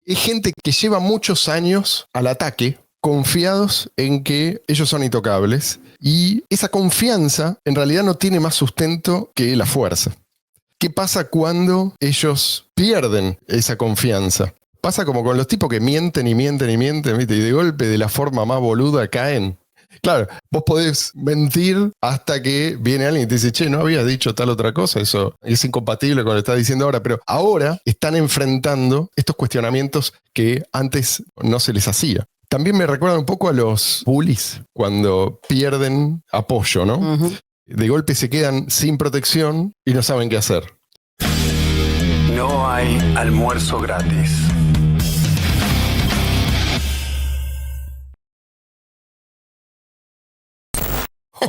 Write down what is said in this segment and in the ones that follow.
es gente que lleva muchos años al ataque, confiados en que ellos son intocables, y esa confianza en realidad no tiene más sustento que la fuerza. ¿Qué pasa cuando ellos pierden esa confianza? Pasa como con los tipos que mienten y mienten y mienten, ¿viste? Y de golpe, de la forma más boluda, caen. Claro, vos podés mentir hasta que viene alguien y te dice, che, no había dicho tal otra cosa, eso es incompatible con lo que estás diciendo ahora, pero ahora están enfrentando estos cuestionamientos que antes no se les hacía. También me recuerda un poco a los bullies, cuando pierden apoyo, ¿no? Uh-huh. De golpe se quedan sin protección y no saben qué hacer. No hay almuerzo gratis.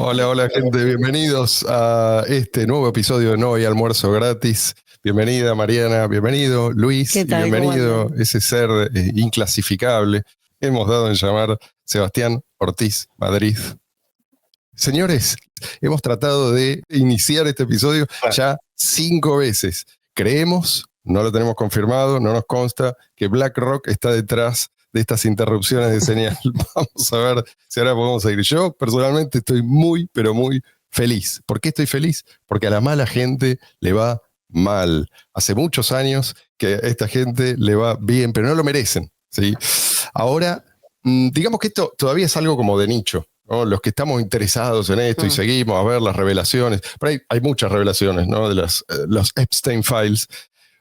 Hola gente, bienvenidos a este nuevo episodio de No hay almuerzo gratis. Bienvenida Mariana, bienvenido Luis, y bienvenido ese ser inclasificable. Hemos dado en llamar Sebastián Ortiz Madrid. Señores, hemos tratado de iniciar este episodio ya 5 veces. Creemos, no lo tenemos confirmado, no nos consta, que BlackRock está detrás de estas interrupciones de señal. Vamos a ver si ahora podemos seguir. Yo personalmente estoy muy, pero muy feliz. ¿Por qué estoy feliz? Porque a la mala gente le va mal. Hace muchos años que a esta gente le va bien, pero no lo merecen, ¿sí? Ahora, digamos que esto todavía es algo como de nicho, ¿no? Los que estamos interesados en esto y seguimos a ver las revelaciones, pero hay muchas revelaciones, ¿no? De los Epstein Files.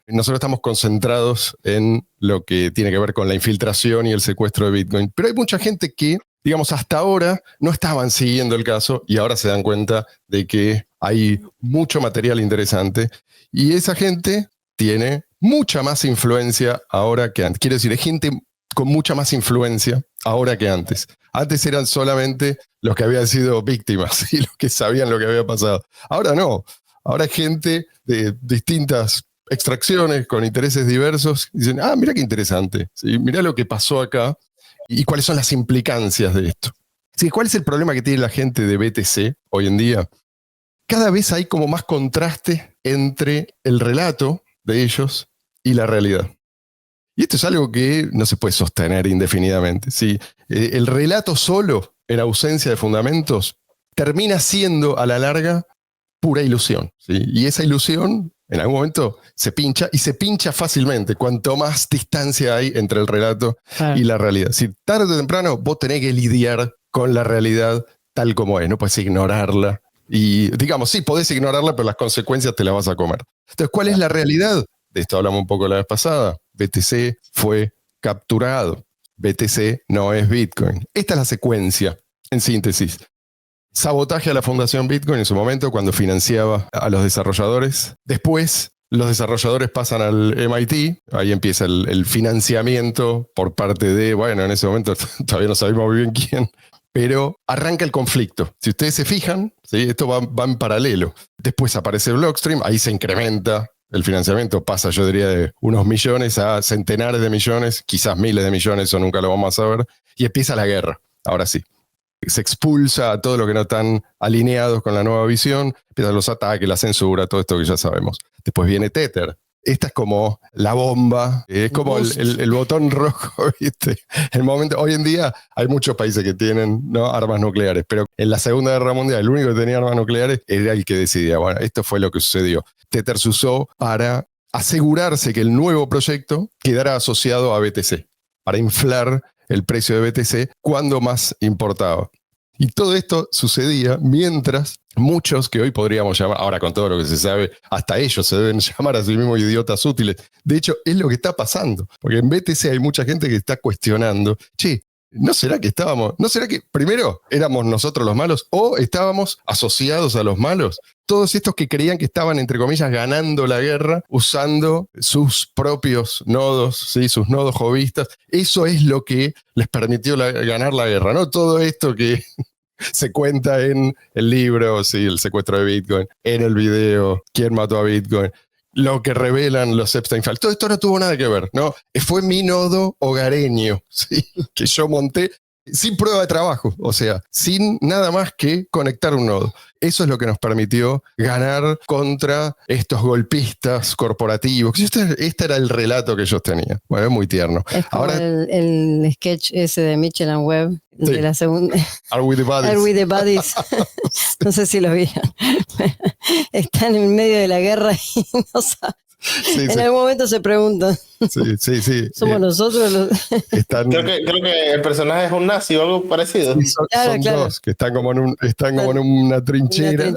Nosotros estamos concentrados en lo que tiene que ver con la infiltración y el secuestro de Bitcoin. Pero hay mucha gente que, digamos, hasta ahora no estaban siguiendo el caso y ahora se dan cuenta de que hay mucho material interesante. Y esa gente tiene mucha más influencia ahora que antes. Quiero decir, hay gente con mucha más influencia ahora que antes. Antes eran solamente los que habían sido víctimas y los que sabían lo que había pasado. Ahora no. Ahora hay gente de distintas extracciones con intereses diversos. Y dicen, mira qué interesante. ¿Sí? Mira lo que pasó acá y cuáles son las implicancias de esto. ¿Sí? ¿Cuál es el problema que tiene la gente de BTC hoy en día? Cada vez hay como más contraste entre el relato de ellos y la realidad. Y esto es algo que no se puede sostener indefinidamente. ¿Sí? El relato solo, en ausencia de fundamentos, termina siendo a la larga pura ilusión. ¿Sí? Y esa ilusión en algún momento se pincha y se pincha fácilmente cuanto más distancia hay entre el relato y la realidad. Si tarde o temprano vos tenés que lidiar con la realidad tal como es, no puedes ignorarla. Y digamos, sí, podés ignorarla, pero las consecuencias te las vas a comer. Entonces, ¿cuál es la realidad? De esto hablamos un poco la vez pasada. BTC fue capturado. BTC no es Bitcoin. Esta es la secuencia, en síntesis. Sabotaje a la Fundación Bitcoin en su momento cuando financiaba a los desarrolladores. Después, los desarrolladores pasan al MIT. Ahí empieza el financiamiento por parte de, bueno, en ese momento todavía no sabemos muy bien quién, pero arranca el conflicto. Si ustedes se fijan, ¿sí? Esto va en paralelo. Después aparece Blockstream, ahí se incrementa el financiamiento, pasa, yo diría, de unos millones a centenares de millones, quizás miles de millones, eso nunca lo vamos a saber, y empieza la guerra, ahora sí. Se expulsa a todos los que no están alineados con la nueva visión, empiezan los ataques, la censura, todo esto que ya sabemos. Después viene Tether. Esta es como la bomba, es como el botón rojo, ¿viste? El momento, hoy en día hay muchos países que tienen, ¿no?, armas nucleares, pero en la Segunda Guerra Mundial el único que tenía armas nucleares era el que decidía. Bueno, esto fue lo que sucedió. Tether se usó para asegurarse que el nuevo proyecto quedara asociado a BTC, para inflar el precio de BTC cuando más importaba. Y todo esto sucedía mientras muchos que hoy podríamos llamar, ahora con todo lo que se sabe, hasta ellos se deben llamar a sí mismos idiotas útiles. De hecho, es lo que está pasando. Porque en BTC hay mucha gente que está cuestionando, che, ¿no será que primero éramos nosotros los malos o estábamos asociados a los malos? Todos estos que creían que estaban, entre comillas, ganando la guerra usando sus propios nodos, ¿sí? Sus nodos jovistas, eso es lo que les permitió ganar la guerra, ¿no? Todo esto que se cuenta en el libro, ¿sí? El secuestro de Bitcoin, en el video, quién mató a Bitcoin, lo que revelan los Epstein Files. Todo esto no tuvo nada que ver, ¿no? Fue mi nodo hogareño, ¿sí? Que yo monté. sin prueba de trabajo, o sea, sin nada más que conectar un nodo. Eso es lo que nos permitió ganar contra estos golpistas corporativos. Este era el relato que ellos tenían. Bueno, es muy tierno. Es como ahora, el sketch ese de Mitchell and Webb, sí, de la segunda. Are we the buddies? Are we the buddies? No sé si lo vieron. Están en medio de la guerra y no saben. Sí, en algún momento se preguntan. Sí. ¿Somos nosotros los...? Creo que el personaje es un nazi o algo parecido. Sí, son dos que están como en una trinchera.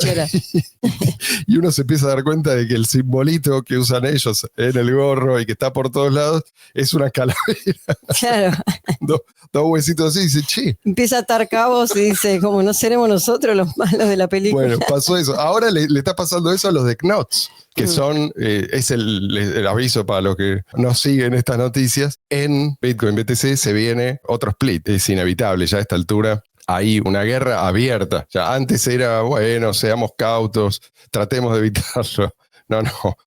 Y uno se empieza a dar cuenta de que el simbolito que usan ellos en el gorro y que está por todos lados es una calavera. Claro. Dos huesitos así y dice, che. Empieza a atar cabos y dice, como no seremos nosotros los malos de la película. Bueno, pasó eso. Ahora le está pasando eso a los de Knots, que son, es el aviso para los que nos siguen estas noticias. En Bitcoin BTC se viene otro split, es inevitable ya a esta altura. Hay una guerra abierta. Ya antes era, bueno, seamos cautos, tratemos de evitarlo. No.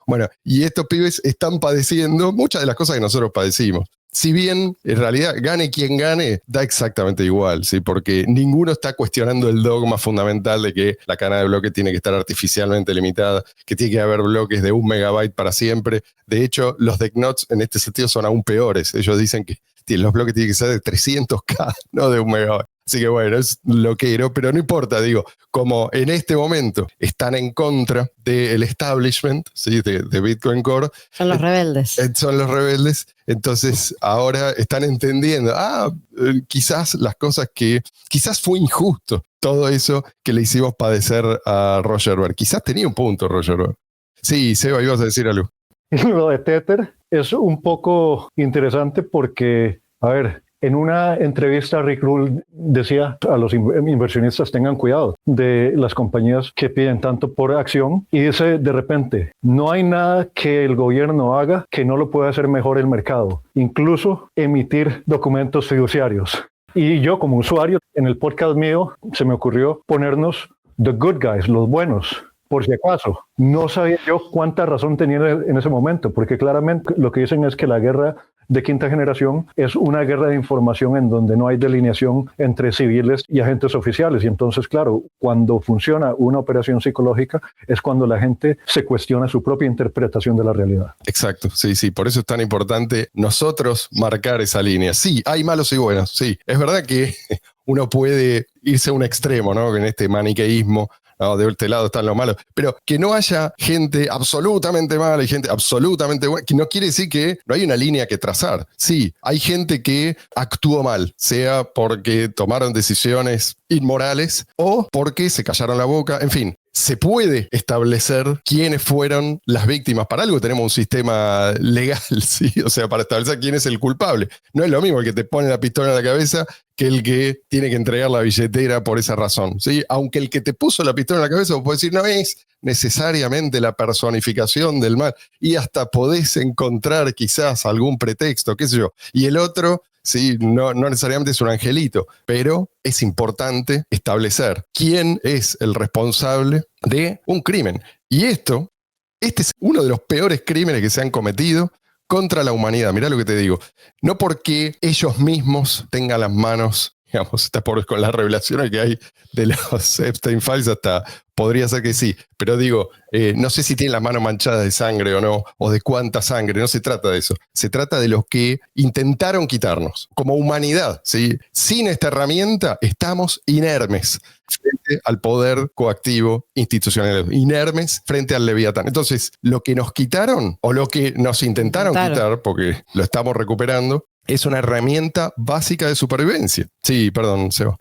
Bueno, y estos pibes están padeciendo muchas de las cosas que nosotros padecimos. Si bien, en realidad, gane quien gane, da exactamente igual, ¿sí? Porque ninguno está cuestionando el dogma fundamental de que la cadena de bloques tiene que estar artificialmente limitada, que tiene que haber bloques de 1 megabyte para siempre. De hecho, los de Knots en este sentido son aún peores. Ellos dicen que los bloques tienen que ser de 300K, no de 1 megabyte. Así que bueno, es loquero, pero no importa, digo, como en este momento están en contra del establishment, ¿sí? de Bitcoin Core. Son los rebeldes. Son los rebeldes, entonces ahora están entendiendo, quizás las cosas quizás fue injusto todo eso que le hicimos padecer a Roger Ver. Quizás tenía un punto Roger Ver. Sí, Seba, ibas a decir algo. Lo de Tether es un poco interesante porque, a ver, en una entrevista, Rick Rule decía a los inversionistas tengan cuidado de las compañías que piden tanto por acción y dice de repente, no hay nada que el gobierno haga que no lo pueda hacer mejor el mercado, incluso emitir documentos fiduciarios. Y yo como usuario, en el podcast mío se me ocurrió ponernos the good guys, los buenos. Por si acaso, no sabía yo cuánta razón tenía en ese momento, porque claramente lo que dicen es que la guerra de quinta generación es una guerra de información en donde no hay delineación entre civiles y agentes oficiales. Y entonces, claro, cuando funciona una operación psicológica es cuando la gente se cuestiona su propia interpretación de la realidad. Exacto, sí. Por eso es tan importante nosotros marcar esa línea. Sí, hay malos y buenos, sí. Es verdad que uno puede irse a un extremo, ¿no? En este maniqueísmo. No, de este lado están los malos, pero que no haya gente absolutamente mala y gente absolutamente buena, que no quiere decir que no hay una línea que trazar. Sí, hay gente que actuó mal, sea porque tomaron decisiones inmorales o porque se callaron la boca, en fin. Se puede establecer quiénes fueron las víctimas. Para algo tenemos un sistema legal, ¿sí? O sea, para establecer quién es el culpable. No es lo mismo el que te pone la pistola en la cabeza que el que tiene que entregar la billetera por esa razón, ¿sí? Aunque el que te puso la pistola en la cabeza, vos podés decir, no es necesariamente la personificación del mal. Y hasta podés encontrar quizás algún pretexto, qué sé yo. Y el otro... Sí, no necesariamente es un angelito, pero es importante establecer quién es el responsable de un crimen. Y este es uno de los peores crímenes que se han cometido contra la humanidad. Mirá lo que te digo. No porque ellos mismos tengan las manos, digamos, con las revelaciones que hay de los Epstein Files, hasta podría ser que sí, pero digo, no sé si tienen las manos manchadas de sangre o no, o de cuánta sangre, no se trata de eso. Se trata de los que intentaron quitarnos. Como humanidad, ¿sí? Sin esta herramienta estamos inermes frente al poder coactivo institucional, inermes frente al Leviatán. Entonces, lo que nos quitaron, o lo que nos intentaron quitar, porque lo estamos recuperando, es una herramienta básica de supervivencia. Sí, perdón, Seba.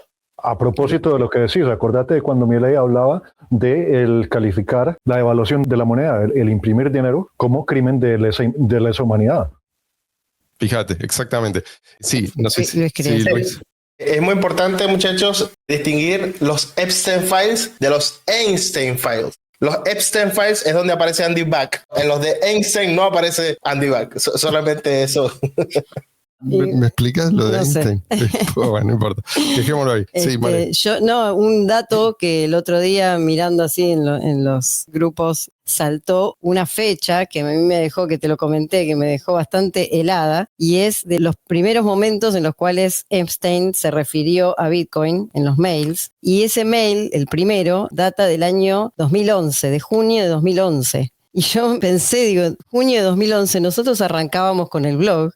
A propósito de lo que decís, acordate de cuando Milei hablaba de el calificar la devaluación de la moneda, el imprimir dinero como crimen de lesa humanidad. Fíjate, exactamente. Sí, no sé si Luis. Es muy importante, muchachos, distinguir los Epstein Files de los Einstein Files. Los Epstein Files es donde aparece Andy Back. En los de Einstein no aparece Andy Back. Solamente eso. ¿Me explicas lo de Einstein? Bueno, no importa. Dejémoslo ahí. Sí, vale. Un dato que el otro día mirando así en los grupos saltó una fecha que a mí me dejó, que te lo comenté, que me dejó bastante helada, y es de los primeros momentos en los cuales Epstein se refirió a Bitcoin en los mails, y ese mail, el primero, data del año 2011, de junio de 2011. Y yo pensé, digo, junio de 2011, nosotros arrancábamos con el blog,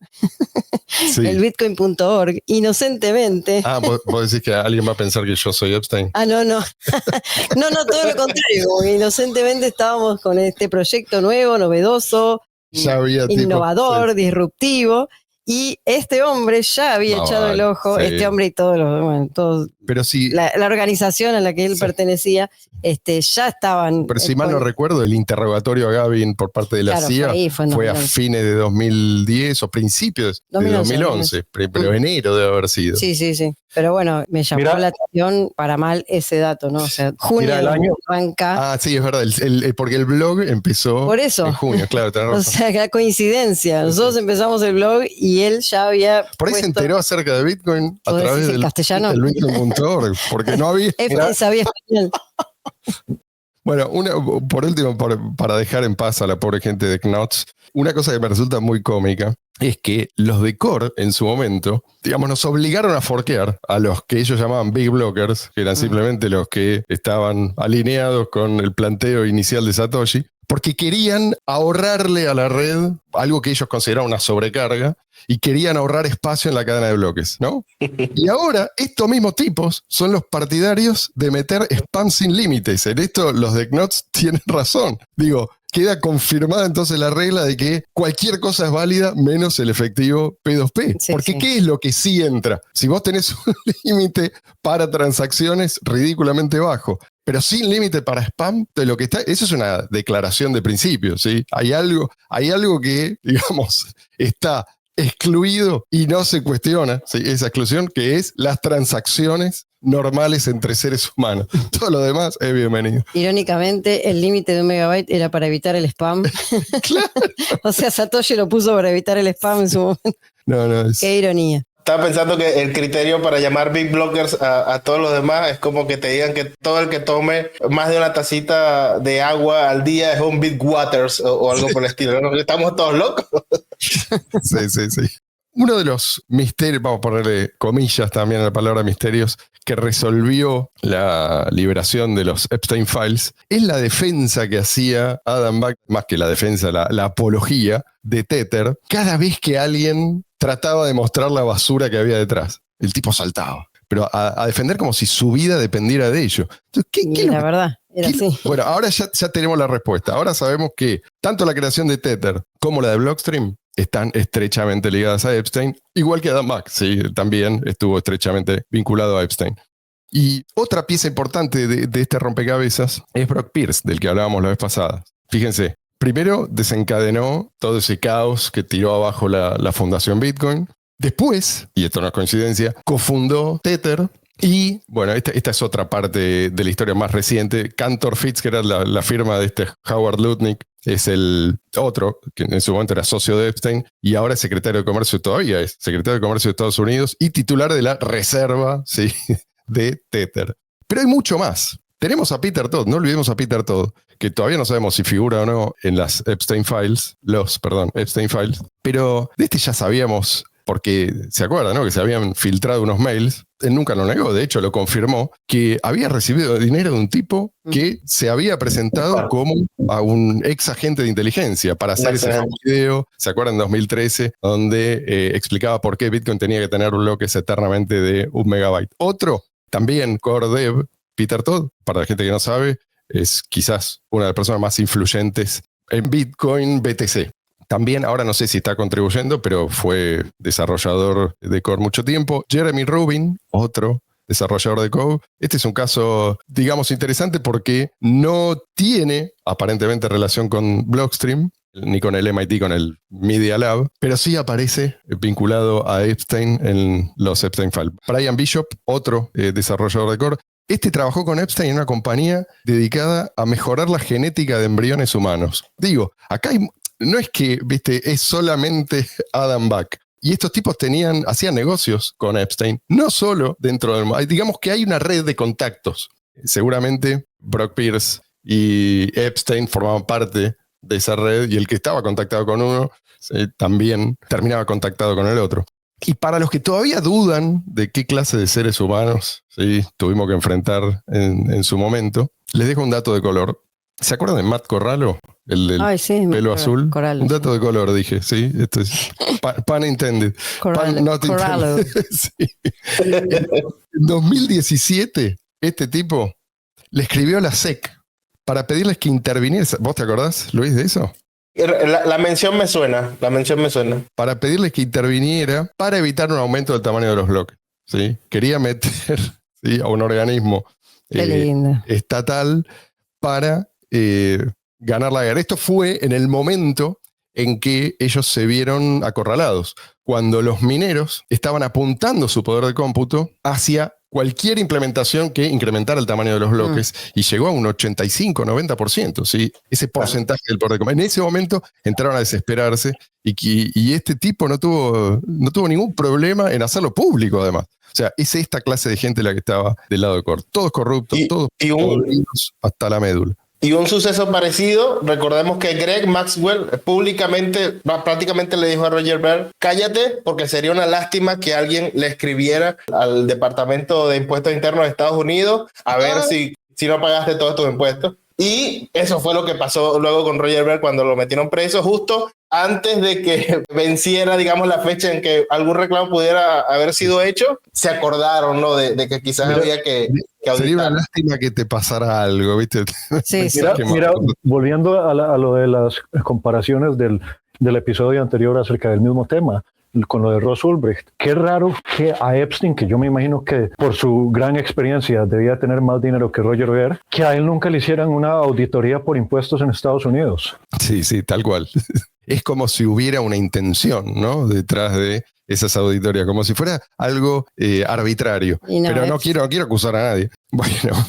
sí. El bitcoin.org, inocentemente. ¿Vos decís que alguien va a pensar que yo soy Epstein? No. No, todo lo contrario, como que inocentemente estábamos con este proyecto nuevo, novedoso, innovador, disruptivo. Y este hombre ya había echado el ojo, sí. Este hombre y todos pero sí, la organización a la que él pertenecía, ya estaban. Pero si mal no recuerdo, el interrogatorio a Gavin por parte de la CIA fue a fines de 2010 o principios de 2011, pero enero debe haber sido. Sí. Pero bueno, me llamó la atención para mal ese dato, ¿no? O sea, junio del año arranca. Sí, es verdad, porque el blog empezó en junio, claro, tenés razón. O sea, qué coincidencia. Nosotros empezamos el blog y él ya había. Por ahí se enteró acerca de Bitcoin a través del bitcoin.org, porque no había. Sabía español. Bueno, por último, para dejar en paz a la pobre gente de Knots, una cosa que me resulta muy cómica es que los de Core en su momento, digamos, nos obligaron a forkear a los que ellos llamaban Big Blockers, que eran simplemente los que estaban alineados con el planteo inicial de Satoshi, porque querían ahorrarle a la red algo que ellos consideraban una sobrecarga y querían ahorrar espacio en la cadena de bloques, ¿no? Y ahora estos mismos tipos son los partidarios de meter spam sin límites. En esto los de Knots tienen razón. Digo, queda confirmada entonces la regla de que cualquier cosa es válida menos el efectivo P2P. Sí, porque ¿qué es lo que sí entra? Si vos tenés un límite para transacciones ridículamente bajo, pero sin límite para spam, de lo que está, eso es una declaración de principio, ¿sí? Hay algo que, digamos, está excluido y no se cuestiona, ¿sí? Esa exclusión, que es las transacciones normales entre seres humanos. Todo lo demás es bienvenido. Irónicamente, el límite de 1 megabyte era para evitar el spam. Claro. O sea, Satoshi lo puso para evitar el spam en su momento. No. Qué ironía. Estaba pensando que el criterio para llamar Big Blockers a todos los demás es como que te digan que todo el que tome más de una tacita de agua al día es un Big Waters o algo por el estilo, ¿no? Estamos todos locos. Sí. Uno de los misterios, vamos a ponerle comillas también a la palabra misterios, que resolvió la liberación de los Epstein Files es la defensa que hacía Adam Back, más que la defensa, la apología de Tether, cada vez que alguien trataba de mostrar la basura que había detrás. El tipo saltaba, pero a defender como si su vida dependiera de ello. Entonces, la verdad, era así. Bueno, ahora ya tenemos la respuesta. Ahora sabemos que tanto la creación de Tether como la de Blockstream están estrechamente ligadas a Epstein, igual que Adam Back, sí, también estuvo estrechamente vinculado a Epstein. Y otra pieza importante de este rompecabezas es Brock Pierce, del que hablábamos la vez pasada. Fíjense, primero desencadenó todo ese caos que tiró abajo la fundación Bitcoin. Después, y esto no es coincidencia, cofundó Tether. Y bueno, esta es otra parte de la historia más reciente. Cantor Fitz, que era la firma de este Howard Lutnick, es el otro, que en su momento era socio de Epstein, y ahora es secretario de Comercio, todavía es secretario de Comercio de Estados Unidos y titular de la reserva, ¿sí?, de Tether. Pero hay mucho más. Tenemos a Peter Todd, no olvidemos a Peter Todd, que todavía no sabemos si figura o no en las Epstein Files, pero de este ya sabíamos, porque se acuerdan, ¿no?, que se habían filtrado unos mails. Él nunca lo negó, de hecho lo confirmó, que había recibido dinero de un tipo que se había presentado como a un ex agente de inteligencia para hacer ese video, ¿se acuerdan? En 2013, donde explicaba por qué Bitcoin tenía que tener bloques eternamente de 1 megabyte. Otro, también core dev, Peter Todd, para la gente que no sabe, es quizás una de las personas más influyentes en Bitcoin BTC. También, ahora no sé si está contribuyendo, pero fue desarrollador de Core mucho tiempo. Jeremy Rubin, otro desarrollador de Code. Este es un caso, digamos, interesante porque no tiene aparentemente relación con Blockstream, ni con el MIT, con el Media Lab, pero sí aparece vinculado a Epstein en los Epstein Files. Brian Bishop, otro desarrollador de Core. Este trabajó con Epstein en una compañía dedicada a mejorar la genética de embriones humanos. Digo, acá no es que, viste, es solamente Adam Back. Y estos tipos hacían negocios con Epstein, no solo dentro del... Digamos que hay una red de contactos. Seguramente Brock Pierce y Epstein formaban parte de esa red y el que estaba contactado con uno también terminaba contactado con el otro. Y para los que todavía dudan de qué clase de seres humanos tuvimos que enfrentar en su momento, les dejo un dato de color. ¿Se acuerdan de Matt Corralo? El del pelo azul. Corralo, un dato de color, dije, ¿sí? Esto es pan intended. Pan not intended. Sí. En 2017, este tipo le escribió a la SEC para pedirles que interviniera. ¿Vos te acordás, Luis, de eso? La mención me suena. Para pedirles que interviniera para evitar un aumento del tamaño de los bloques. ¿Sí? Quería meter a un organismo estatal para ganar la guerra. Esto fue en el momento en que ellos se vieron acorralados, cuando los mineros estaban apuntando su poder de cómputo hacia cualquier implementación que incrementara el tamaño de los bloques y llegó a un 85-90%, ¿sí? Ese porcentaje del poder de cómputo. En ese momento entraron a desesperarse y este tipo no tuvo ningún problema en hacerlo público, además. O sea, es esta clase de gente la que estaba del lado de Cort. Todos corruptos, todos hasta la médula. Y un suceso parecido, recordemos que Greg Maxwell públicamente, prácticamente le dijo a Roger Ver, cállate, porque sería una lástima que alguien le escribiera al Departamento de Impuestos Internos de Estados Unidos a ver si no pagaste todos tus impuestos. Y eso fue lo que pasó luego con Roger Ver cuando lo metieron preso, justo antes de que venciera, digamos, la fecha en que algún reclamo pudiera haber sido hecho. Se acordaron, ¿no? De que quizás había que auditar. Sería una lástima que te pasara algo, ¿viste? Sí, sí. Mira, volviendo a lo de las comparaciones del episodio anterior acerca del mismo tema, con lo de Ross Ulbricht. Qué raro que a Epstein, que yo me imagino que por su gran experiencia debía tener más dinero que Roger Ver, que a él nunca le hicieran una auditoría por impuestos en Estados Unidos. Sí, tal cual. Es como si hubiera una intención, ¿no? Detrás de esas auditorías, como si fuera algo arbitrario. Pero no quiero acusar a nadie. Bueno,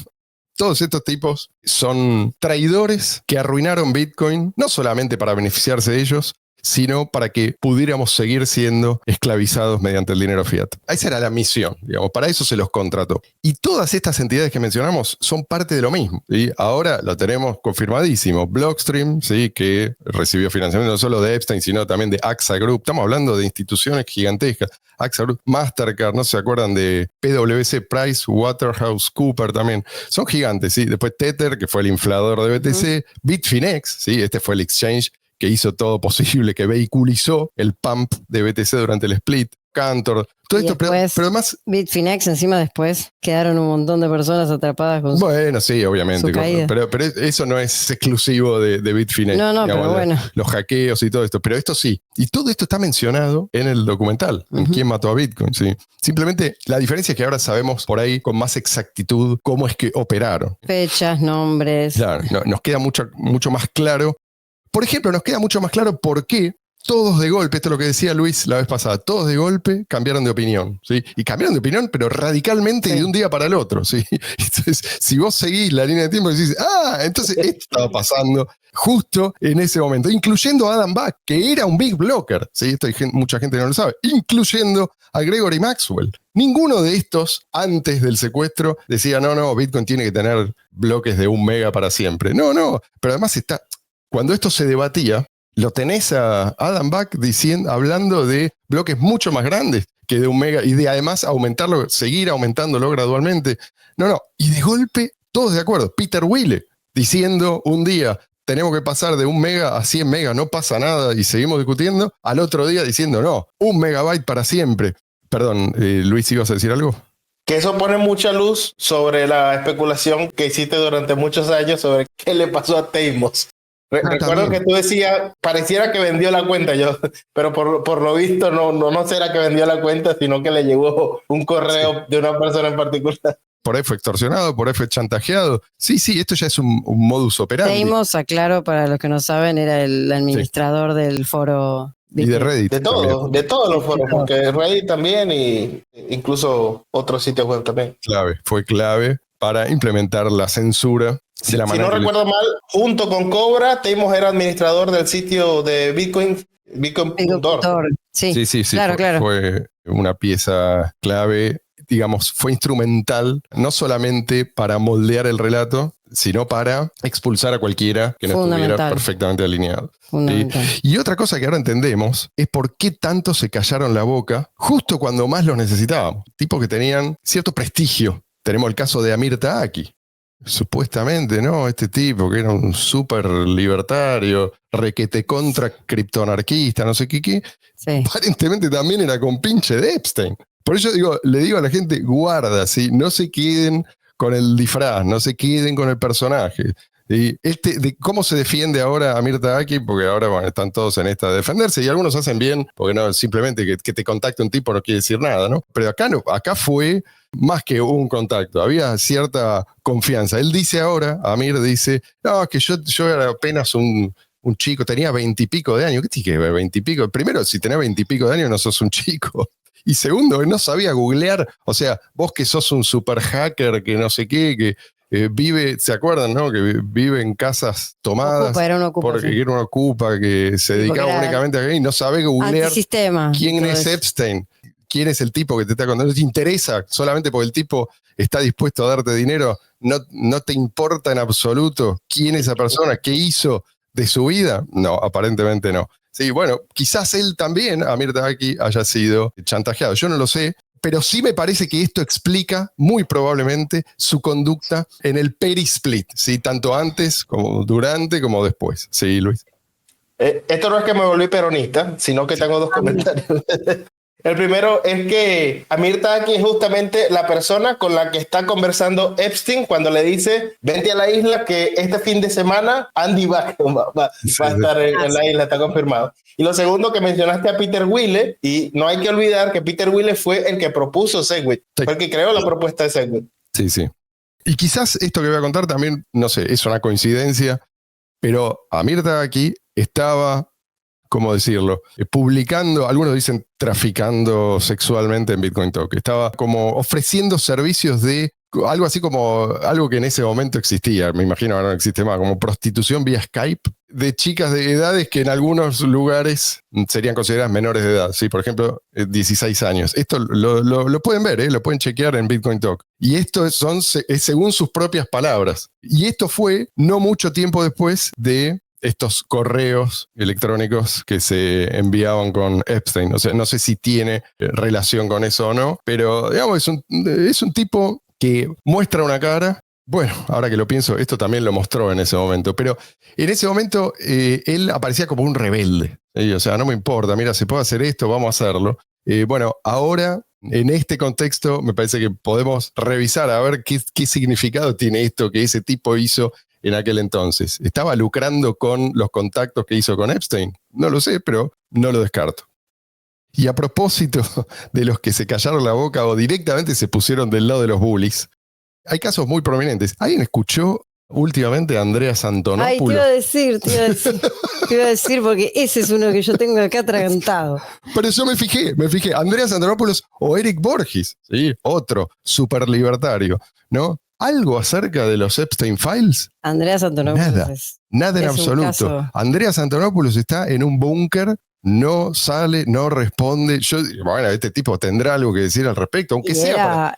todos estos tipos son traidores que arruinaron Bitcoin, no solamente para beneficiarse de ellos, sino para que pudiéramos seguir siendo esclavizados mediante el dinero fiat. Esa era la misión, digamos, para eso se los contrató. Y todas estas entidades que mencionamos son parte de lo mismo, ¿sí? Ahora lo tenemos confirmadísimo. Blockstream, ¿sí? Que recibió financiamiento no solo de Epstein, sino también de AXA Group. Estamos hablando de instituciones gigantescas. AXA Group, Mastercard, no se acuerdan de PwC, PricewaterhouseCoopers también. Son gigantes, ¿sí? Después Tether, que fue el inflador de BTC. Bitfinex, ¿sí? Este fue el exchange que hizo todo posible, que vehiculizó el pump de BTC durante el split, Cantor, todo esto, pero además... Bitfinex encima después quedaron un montón de personas atrapadas con bueno, sí, obviamente, pero eso no es exclusivo de Bitfinex. No, digamos, pero bueno. Los hackeos y todo esto, pero esto sí. Y todo esto está mencionado en el documental, en quién mató a Bitcoin, sí. Simplemente la diferencia es que ahora sabemos por ahí con más exactitud cómo es que operaron. Fechas, nombres. Claro, nos queda mucho más claro. Por ejemplo, nos queda mucho más claro por qué todos de golpe, esto es lo que decía Luis la vez pasada, todos de golpe cambiaron de opinión, ¿sí? Y cambiaron de opinión, pero radicalmente de un día para el otro, ¿sí? Entonces, si vos seguís la línea de tiempo y decís, entonces esto estaba pasando justo en ese momento, incluyendo a Adam Back, que era un big blocker, ¿sí? Esto mucha gente no lo sabe, incluyendo a Gregory Maxwell. Ninguno de estos, antes del secuestro, decía, no, Bitcoin tiene que tener bloques de 1 mega para siempre. No, pero además cuando esto se debatía, lo tenés a Adam Back hablando de bloques mucho más grandes que de 1 mega y de además seguir aumentándolo gradualmente. No, y de golpe todos de acuerdo. Peter Wille diciendo un día, tenemos que pasar de 1 mega a 100 megas, no pasa nada y seguimos discutiendo. Al otro día diciendo, no, 1 megabyte para siempre. Perdón, Luis, ¿ibas a decir algo? Que eso pone mucha luz sobre la especulación que hiciste durante muchos años sobre qué le pasó a Teimos. Recuerdo que tú decías, pareciera que vendió la cuenta, pero por lo visto no será que vendió la cuenta, sino que le llegó un correo de una persona en particular. Por ahí fue extorsionado, por ahí fue chantajeado. Sí, esto ya es un modus operandi. Teimos, aclaro, para los que no saben, era el administrador del foro. Y de Reddit. De todos los foros, porque Reddit también y incluso otros sitios web también. Fue clave para implementar la censura. Si no recuerdo mal, junto con Cobra, Teimos era administrador del sitio de Bitcoin Bitcoin.org. Sí, Sí, claro, claro. Fue una pieza clave, digamos, fue instrumental, no solamente para moldear el relato, sino para expulsar a cualquiera que no estuviera perfectamente alineado. Y otra cosa que ahora entendemos es por qué tanto se callaron la boca justo cuando más los necesitábamos. Tipos que tenían cierto prestigio. Tenemos el caso de Amir Taaki. Supuestamente, ¿no? Este tipo que era un súper libertario, requete contra criptoanarquista, no sé qué. Sí. Aparentemente también era compinche de Epstein. Por eso le digo a la gente, guarda, ¿sí? No se queden con el disfraz, no se queden con el personaje. Y de cómo se defiende ahora Amir Taaki, porque ahora bueno, están todos en esta de defenderse y algunos hacen bien, porque no, simplemente que te contacte un tipo no quiere decir nada, ¿no? Pero acá no, acá fue más que un contacto, había cierta confianza. Él dice ahora, Amir dice, no, es que yo era apenas un chico, tenía 20 y pico de años. ¿Qué tiene que ver 20 y pico? Primero, si tenés 20 y pico de años no sos un chico. Y segundo, no sabía googlear. O sea, vos que sos un super hacker, que no sé qué, que vive, ¿se acuerdan, no? Que vive en casas tomadas. Era un ocupa, porque sí. Era una ocupa que se dedicaba únicamente a y no sabe googlear quién es Epstein, quién es el tipo que te está contando. No te interesa, solamente porque el tipo está dispuesto a darte dinero, no te importa en absoluto quién es esa persona, qué hizo de su vida. No, aparentemente no. Sí, bueno, quizás él también, Amir Taaki, haya sido chantajeado. Yo no lo sé, pero sí me parece que esto explica muy probablemente su conducta en el peri-split, ¿sí? Tanto antes como durante como después. Sí, Luis. Esto no es que me volví peronista, sino que tengo dos comentarios. El primero es que Amir Taaki es justamente la persona con la que está conversando Epstein cuando le dice, vente a la isla que este fin de semana Andy va a estar en la isla, está confirmado. Y lo segundo, que mencionaste a Peter Wille, y no hay que olvidar que Peter Wille fue el que propuso Segwit, fue el que creó la propuesta de Segwit. Sí, sí. Y quizás esto que voy a contar también, no sé, es una coincidencia, pero Amir Taaki estaba, ¿cómo decirlo? Publicando, algunos dicen traficando sexualmente en Bitcoin Talk. Estaba como ofreciendo servicios de algo así como algo que en ese momento existía, me imagino ahora no existe más, como prostitución vía Skype de chicas de edades que en algunos lugares serían consideradas menores de edad. Sí, por ejemplo, 16 años. Esto lo pueden ver, lo pueden chequear en Bitcoin Talk. Y esto es según sus propias palabras. Y esto fue no mucho tiempo después de estos correos electrónicos que se enviaban con Epstein. O sea, no sé si tiene relación con eso o no, pero digamos, es un tipo que muestra una cara. Bueno, ahora que lo pienso, esto también lo mostró en ese momento, pero en ese momento él aparecía como un rebelde. O sea, no me importa, mira, se puede hacer esto, vamos a hacerlo. Bueno, ahora, en este contexto, me parece que podemos revisar a ver qué significado tiene esto que ese tipo hizo en aquel entonces. ¿Estaba lucrando con los contactos que hizo con Epstein? No lo sé, pero no lo descarto. Y a propósito de los que se callaron la boca o directamente se pusieron del lado de los bullies, hay casos muy prominentes. ¿Alguien escuchó últimamente a Andreas Antonopoulos? Ay, te iba a decir porque ese es uno que yo tengo acá atragantado. Pero yo me fijé, Andreas Antonopoulos o Eric Borges, ¿sí? Otro súper libertario, ¿no? ¿Algo acerca de los Epstein Files? Andreas Antonopoulos. Nada en absoluto. Andreas Antonopoulos está en un búnker, no sale, no responde. Bueno, este tipo tendrá algo que decir al respecto, aunque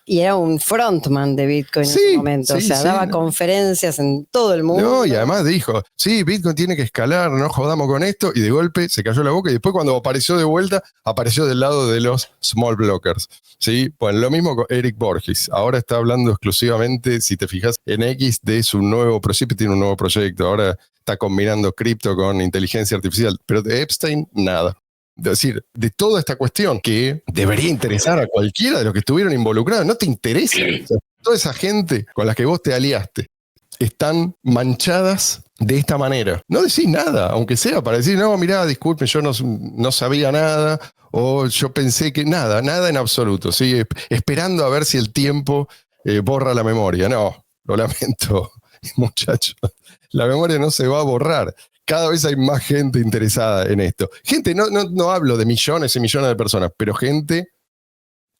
Y era un frontman de Bitcoin en ese momento. O sea, daba conferencias en todo el mundo. No, y además dijo, sí, Bitcoin tiene que escalar, no jodamos con esto. Y de golpe se cayó la boca y después cuando apareció de vuelta, apareció del lado de los small blockers. ¿Sí? Bueno, lo mismo con Eric Borges. Ahora está hablando exclusivamente, si te fijas, en X de su nuevo proyecto. Tiene un nuevo proyecto. Ahora está combinando cripto con inteligencia artificial. Pero de Epstein, nada. Es decir, de toda esta cuestión que debería interesar a cualquiera de los que estuvieron involucrados, no te interesa. O sea, toda esa gente con la que vos te aliaste están manchadas de esta manera. No decís nada, aunque sea para decir, no, mirá, disculpen, yo no sabía nada, o yo pensé que nada en absoluto, ¿sí? Esperando a ver si el tiempo borra la memoria. No, lo lamento, muchachos. La memoria no se va a borrar. Cada vez hay más gente interesada en esto. Gente, no hablo de millones y millones de personas, pero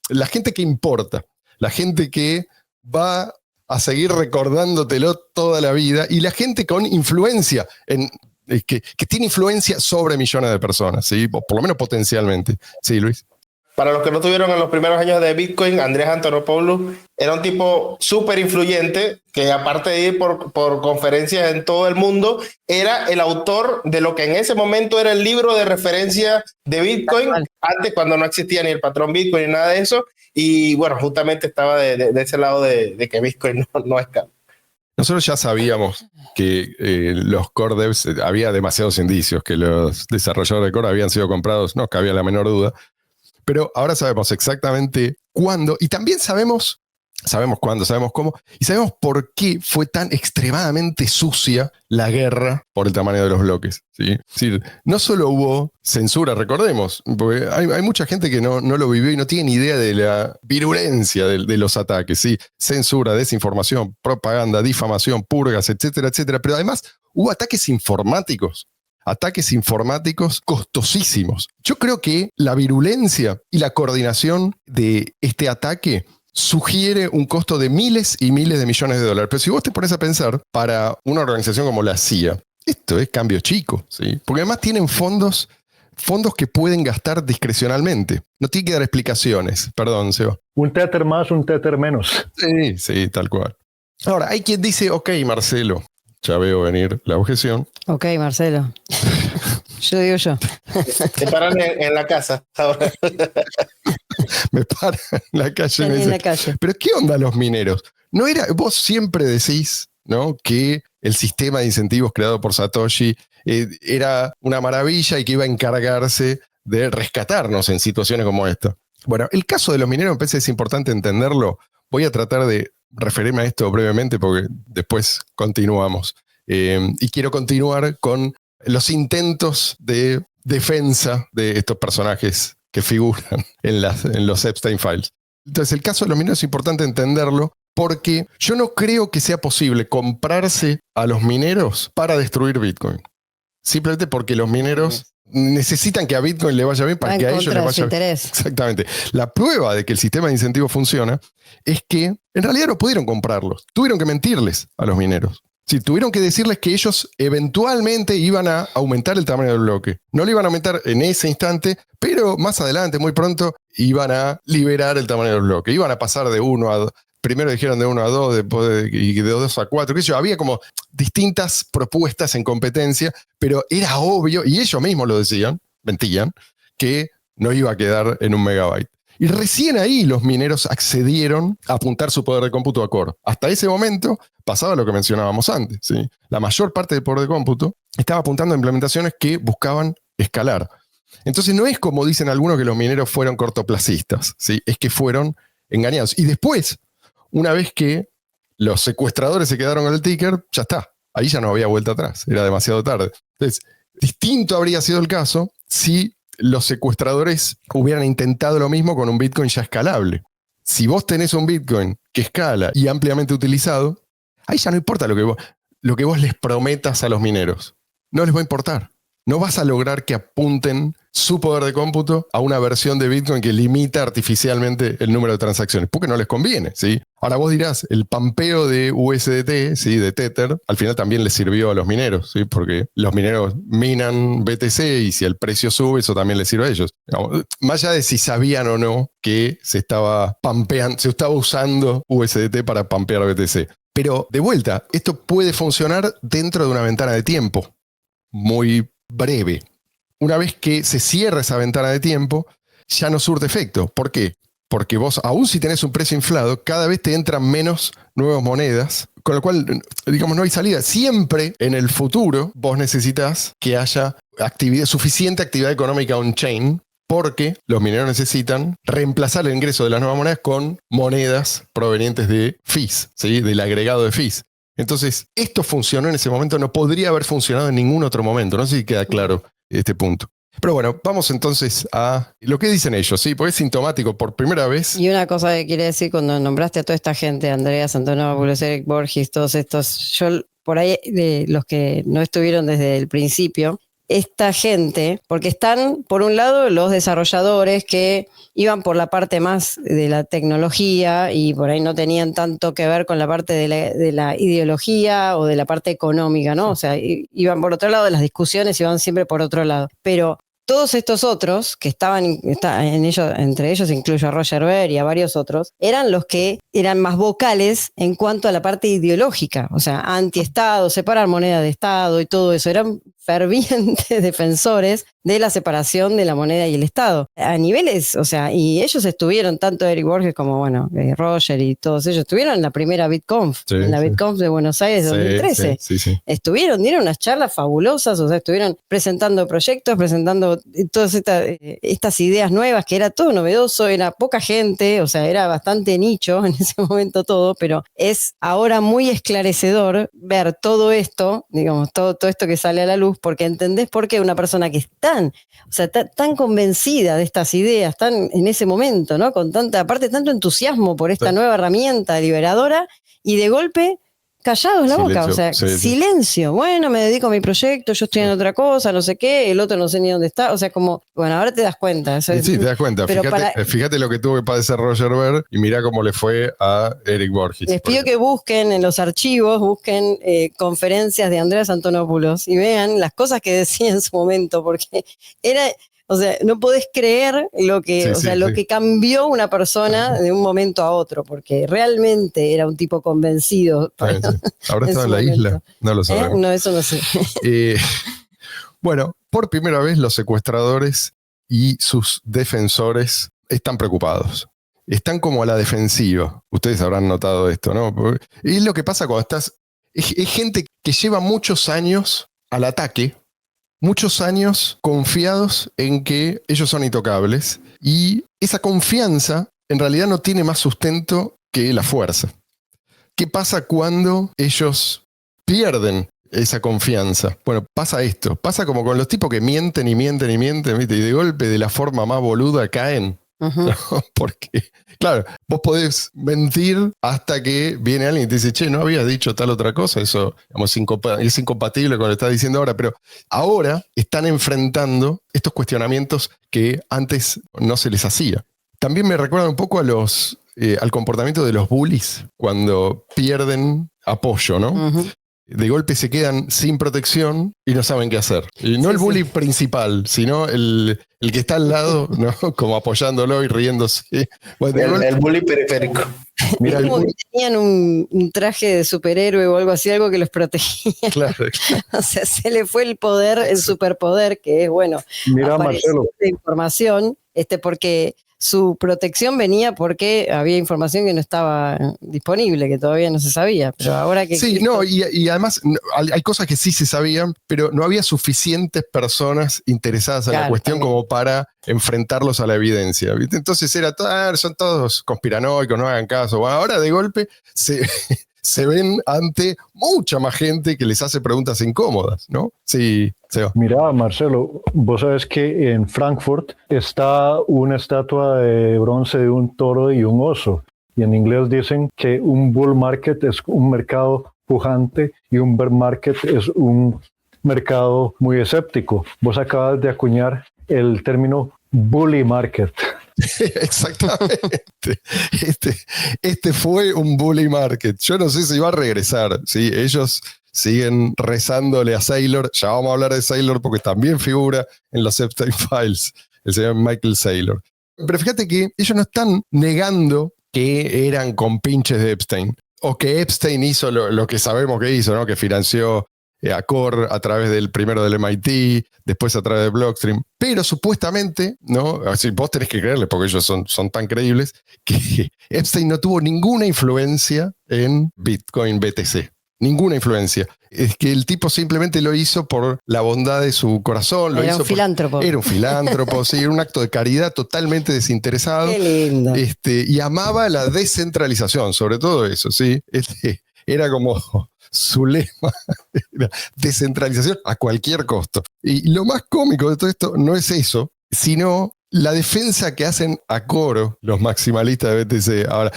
la gente que importa, la gente que va a seguir recordándotelo toda la vida y la gente con influencia en que tiene influencia sobre millones de personas, ¿sí? O por lo menos potencialmente. Sí, Luis. Para los que no tuvieron en los primeros años de Bitcoin, Andreas Antonopoulos era un tipo súper influyente que, aparte de ir por conferencias en todo el mundo, era el autor de lo que en ese momento era el libro de referencia de Bitcoin, antes, cuando no existía ni el patrón Bitcoin ni nada de eso. Y bueno, justamente estaba de ese lado de que Bitcoin no es caro. Nosotros ya sabíamos que los core devs, había demasiados indicios que los desarrolladores de core habían sido comprados, no cabía la menor duda. Pero ahora sabemos exactamente cuándo, y también sabemos cuándo, sabemos cómo, y sabemos por qué fue tan extremadamente sucia la guerra por el tamaño de los bloques, ¿sí? Es decir, no solo hubo censura, recordemos, porque hay mucha gente que no lo vivió y no tiene ni idea de la virulencia de los ataques, ¿sí? Censura, desinformación, propaganda, difamación, purgas, etcétera, etcétera. Pero además hubo ataques informáticos costosísimos. Yo creo que la virulencia y la coordinación de este ataque sugiere un costo de miles y miles de millones de dólares. Pero si vos te pones a pensar, para una organización como la CIA, esto es cambio chico, ¿sí? Porque además tienen fondos que pueden gastar discrecionalmente. No tiene que dar explicaciones. Perdón, Seba. Un tether más, un tether menos. Sí, tal cual. Ahora, hay quien dice, ok, Marcelo, ya veo venir la objeción. Ok, Marcelo. Yo digo yo. Te paran en la casa ahora. Me paran en la calle. En la calle. Pero ¿qué onda los mineros? No era, vos siempre decís, ¿no?, que el sistema de incentivos creado por Satoshi era una maravilla y que iba a encargarse de rescatarnos en situaciones como esta. Bueno, el caso de los mineros me parece que es importante entenderlo. Voy a tratar de referirme a esto brevemente porque después continuamos. Y quiero continuar con los intentos de defensa de estos personajes que figuran en los Epstein Files. Entonces, el caso de los mineros es importante entenderlo porque yo no creo que sea posible comprarse a los mineros para destruir Bitcoin. Simplemente porque los mineros necesitan que a Bitcoin le vaya bien para que a ellos les vaya bien. Exactamente. La prueba de que el sistema de incentivos funciona es que en realidad no pudieron comprarlos. Tuvieron que mentirles a los mineros. Sí, tuvieron que decirles que ellos eventualmente iban a aumentar el tamaño del bloque. No lo iban a aumentar en ese instante, pero más adelante, muy pronto, iban a liberar el tamaño del bloque. Iban a pasar de 1 a 2. Primero dijeron de 1 a 2, después de 2 a 4. ¿Qué sé yo? Había como distintas propuestas en competencia, pero era obvio, y ellos mismos lo decían, mentían, que no iba a quedar en 1 megabyte. Y recién ahí los mineros accedieron a apuntar su poder de cómputo a Core. Hasta ese momento pasaba lo que mencionábamos antes, ¿sí? La mayor parte del poder de cómputo estaba apuntando a implementaciones que buscaban escalar. Entonces no es como dicen algunos que los mineros fueron cortoplacistas, ¿sí? Es que fueron engañados. Y después, una vez que los secuestradores se quedaron con el ticker, ya está. Ahí ya no había vuelta atrás. Era demasiado tarde. Entonces, distinto habría sido el caso si los secuestradores hubieran intentado lo mismo con un Bitcoin ya escalable. Si vos tenés un Bitcoin que escala y ampliamente utilizado, ahí ya no importa lo que vos les prometas a los mineros. No les va a importar. No vas a lograr que apunten su poder de cómputo a una versión de Bitcoin que limita artificialmente el número de transacciones, porque no les conviene, ¿sí? Ahora vos dirás, el pampeo de USDT, ¿sí?, de Tether, al final también les sirvió a los mineros, ¿sí? Porque los mineros minan BTC y si el precio sube, eso también les sirve a ellos. Más allá de si sabían o no que se estaba usando USDT para pampear BTC. Pero, de vuelta, esto puede funcionar dentro de una ventana de tiempo muy breve. Una vez que se cierra esa ventana de tiempo, ya no surte efecto. ¿Por qué? Porque vos, aún si tenés un precio inflado, cada vez te entran menos nuevas monedas, con lo cual, digamos, no hay salida. Siempre en el futuro vos necesitas que haya suficiente actividad económica on-chain, porque los mineros necesitan reemplazar el ingreso de las nuevas monedas con monedas provenientes de fees, ¿sí?, del agregado de fees. Entonces, esto funcionó en ese momento, no podría haber funcionado en ningún otro momento. No sé si queda claro este punto. Pero bueno, vamos entonces a lo que dicen ellos, ¿sí? Porque es sintomático por primera vez. Y una cosa que quiere decir, cuando nombraste a toda esta gente, Andreas Antonopoulos, Eric Borges, todos estos, yo por ahí, de los que no estuvieron desde el principio, esta gente, porque están, por un lado, los desarrolladores que iban por la parte más de la tecnología y por ahí no tenían tanto que ver con la parte de la ideología o de la parte económica, ¿no? O sea, iban por otro lado, las discusiones iban siempre por otro lado. Pero todos estos otros que estaban en ellos, entre ellos incluyo a Roger Ver y a varios otros, eran los que eran más vocales en cuanto a la parte ideológica, o sea, anti-Estado, separar moneda de Estado y todo eso. Eran fervientes defensores de la separación de la moneda y el Estado. A niveles, o sea, y ellos estuvieron, tanto Eric Borges como, bueno, Roger y todos ellos, estuvieron en la primera BitConf, en la BitConf de Buenos Aires 2013. Sí. Dieron unas charlas fabulosas, o sea, estuvieron presentando proyectos, presentando todas estas ideas nuevas, que era todo novedoso, era poca gente, o sea, era bastante nicho en ese momento todo, pero es ahora muy esclarecedor ver todo esto, digamos, todo esto que sale a la luz, porque entendés por qué una persona que es tan convencida de estas ideas, tan en ese momento, ¿no? Con tanto entusiasmo por esta nueva herramienta liberadora, y de golpe callados la boca, o sea, silencio. Bueno, me dedico a mi proyecto, yo estoy en otra cosa, no sé qué, el otro no sé ni dónde está, o sea, como, bueno, ahora te das cuenta. Sí, te das cuenta. Fíjate lo que tuvo que padecer Roger Ver y mirá cómo le fue a Eric Borges. Les pido que busquen en los archivos, busquen conferencias de Andreas Antonopoulos y vean las cosas que decía en su momento, porque era... O sea, no podés creer lo que cambió una persona de un momento a otro, porque realmente era un tipo convencido. Ahora está en la isla, no lo sabemos. No, eso no sé. Bueno, por primera vez los secuestradores y sus defensores están preocupados. Están como a la defensiva. Ustedes habrán notado esto, ¿no? Y es lo que pasa cuando estás... Es gente que lleva muchos años al ataque, muchos años confiados en que ellos son intocables, y esa confianza en realidad no tiene más sustento que la fuerza. ¿Qué pasa cuando ellos pierden esa confianza? Bueno, pasa esto. Pasa como con los tipos que mienten y mienten y mienten, ¿viste? Y de golpe, de la forma más boluda, caen. Uh-huh. ¿No? Porque, claro, vos podés mentir hasta que viene alguien y te dice, che, no habías dicho tal otra cosa, eso, digamos, es incompatible con lo que estás diciendo ahora, pero ahora están enfrentando estos cuestionamientos que antes no se les hacía. También me recuerda un poco al comportamiento de los bullies cuando pierden apoyo, ¿no? Uh-huh. De golpe se quedan sin protección y no saben qué hacer. Y no el bully principal, sino el que está al lado, ¿no? Como apoyándolo y riéndose. Bueno, el bully periférico. Mira, es como que tenían un traje de superhéroe o algo así, algo que los protegía. Claro. O sea, se le fue el poder, el superpoder, que es, bueno, mira, Marcelo, de información, porque su protección venía porque había información que no estaba disponible, que todavía no se sabía. Pero ahora que... Sí, no, y además hay cosas que sí se sabían, pero no había suficientes personas interesadas en la cuestión como para enfrentarlos a la evidencia, ¿viste? Entonces son todos conspiranoicos, no hagan caso. Bueno, ahora de golpe se ven ante mucha más gente que les hace preguntas incómodas, ¿no? Sí, Seba. Mira, Marcelo, vos sabés que en Frankfurt está una estatua de bronce de un toro y un oso. Y en inglés dicen que un bull market es un mercado pujante y un bear market es un mercado muy escéptico. Vos acabas de acuñar el término bully market. Exactamente. Este fue un bully market. Yo no sé si va a regresar, ¿sí? Ellos siguen rezándole a Saylor. Ya vamos a hablar de Saylor porque también figura en los Epstein Files, el señor Michael Saylor. Pero fíjate que ellos no están negando que eran compinches de Epstein o que Epstein hizo lo que sabemos que hizo, ¿no? Que financió a Core a través del primero del MIT, después a través de Blockstream, pero supuestamente, ¿no? Así, vos tenés que creerle porque ellos son tan creíbles, que Epstein no tuvo ninguna influencia en Bitcoin BTC. Ninguna influencia. Es que el tipo simplemente lo hizo por la bondad de su corazón. Era un filántropo. Era un filántropo, sí, era un acto de caridad totalmente desinteresado. Qué lindo. Y amaba la descentralización, sobre todo eso, ¿sí? Era como su lema, era descentralización a cualquier costo. Y lo más cómico de todo esto no es eso, sino la defensa que hacen a coro los maximalistas de BTC. Ahora,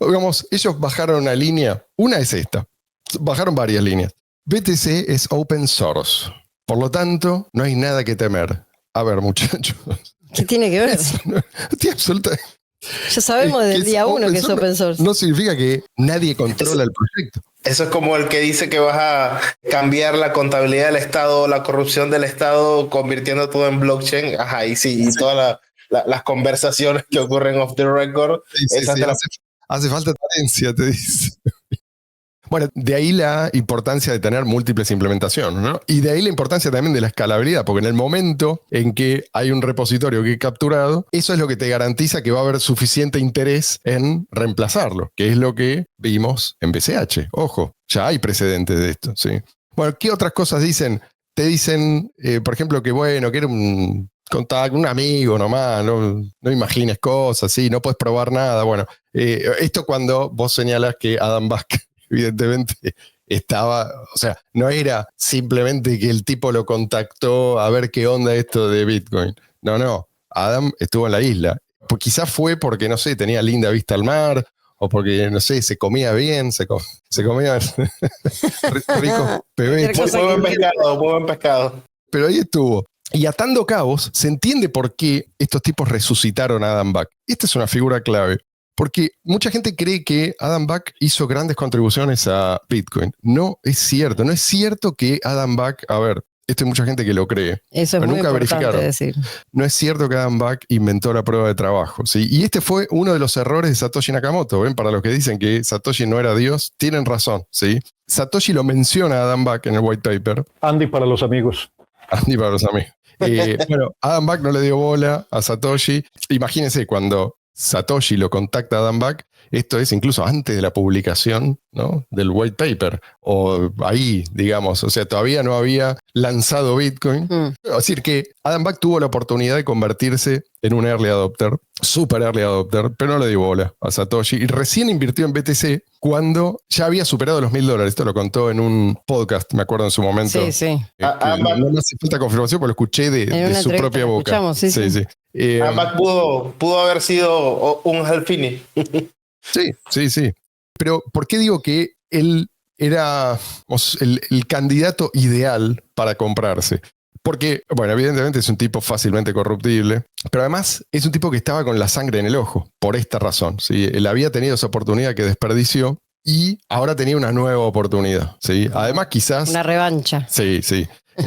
digamos, ellos bajaron una línea, una es esta, bajaron varias líneas. BTC es open source. Por lo tanto, no hay nada que temer. A ver, muchachos. ¿Qué tiene que ver? Eso no tiene absolutamente. Ya sabemos del día 1 que es open source. No significa que nadie controla el proyecto. Eso es como el que dice que vas a cambiar la contabilidad del Estado, la corrupción del Estado, convirtiendo todo en blockchain. Ajá, y sí, y todas las conversaciones que ocurren off the record. Hace falta transparencia, te dice. Bueno, de ahí la importancia de tener múltiples implementaciones, ¿no? Y de ahí la importancia también de la escalabilidad, porque en el momento en que hay un repositorio que es capturado, eso es lo que te garantiza que va a haber suficiente interés en reemplazarlo, que es lo que vimos en BCH. Ojo, ya hay precedentes de esto, ¿sí? Bueno, ¿qué otras cosas dicen? Te dicen, por ejemplo, que bueno, que era un contacto, un amigo nomás, no imagines cosas, ¿sí? No puedes probar nada. Bueno, esto cuando vos señalas que Adam Back evidentemente estaba, o sea, no era simplemente que el tipo lo contactó a ver qué onda esto de Bitcoin. No, Adam estuvo en la isla. Pues quizás fue porque, no sé, tenía linda vista al mar, o porque, no sé, se comía bien, se comía rico pebete. Muy buen pescado. Pero ahí estuvo. Y atando cabos, se entiende por qué estos tipos resucitaron a Adam Back. Esta es una figura clave. Porque mucha gente cree que Adam Back hizo grandes contribuciones a Bitcoin. No es cierto. No es cierto que Adam Back, a ver, esto hay mucha gente que lo cree. Eso es muy nunca importante decir. No es cierto que Adam Back inventó la prueba de trabajo, ¿sí? Y este fue uno de los errores de Satoshi Nakamoto. ¿Ven? Para los que dicen que Satoshi no era Dios, tienen razón, ¿sí? Satoshi lo menciona a Adam Back en el white paper. Andy para los amigos. Andy para los amigos. Bueno, Adam Back no le dio bola a Satoshi. Imagínense cuando Satoshi lo contacta a Adam Back, esto es incluso antes de la publicación, ¿no?, del white paper, o ahí, digamos, o sea, todavía no había lanzado Bitcoin. Es decir, que Adam Back tuvo la oportunidad de convertirse en un early adopter, super early adopter, pero no le dio bola a Satoshi y recién invirtió en BTC cuando ya había superado los $1,000. Esto lo contó en un podcast, me acuerdo en su momento. Sí. No me hace falta confirmación, porque lo escuché de su propia boca. Sí. Adam Back pudo haber sido un Halfini. Sí. Pero ¿por qué digo que él era el candidato ideal para comprarse? Porque, bueno, evidentemente es un tipo fácilmente corruptible, pero además es un tipo que estaba con la sangre en el ojo, por esta razón, ¿sí? Él había tenido esa oportunidad que desperdició y ahora tenía una nueva oportunidad, ¿sí? Además, quizás... Una revancha. Sí. O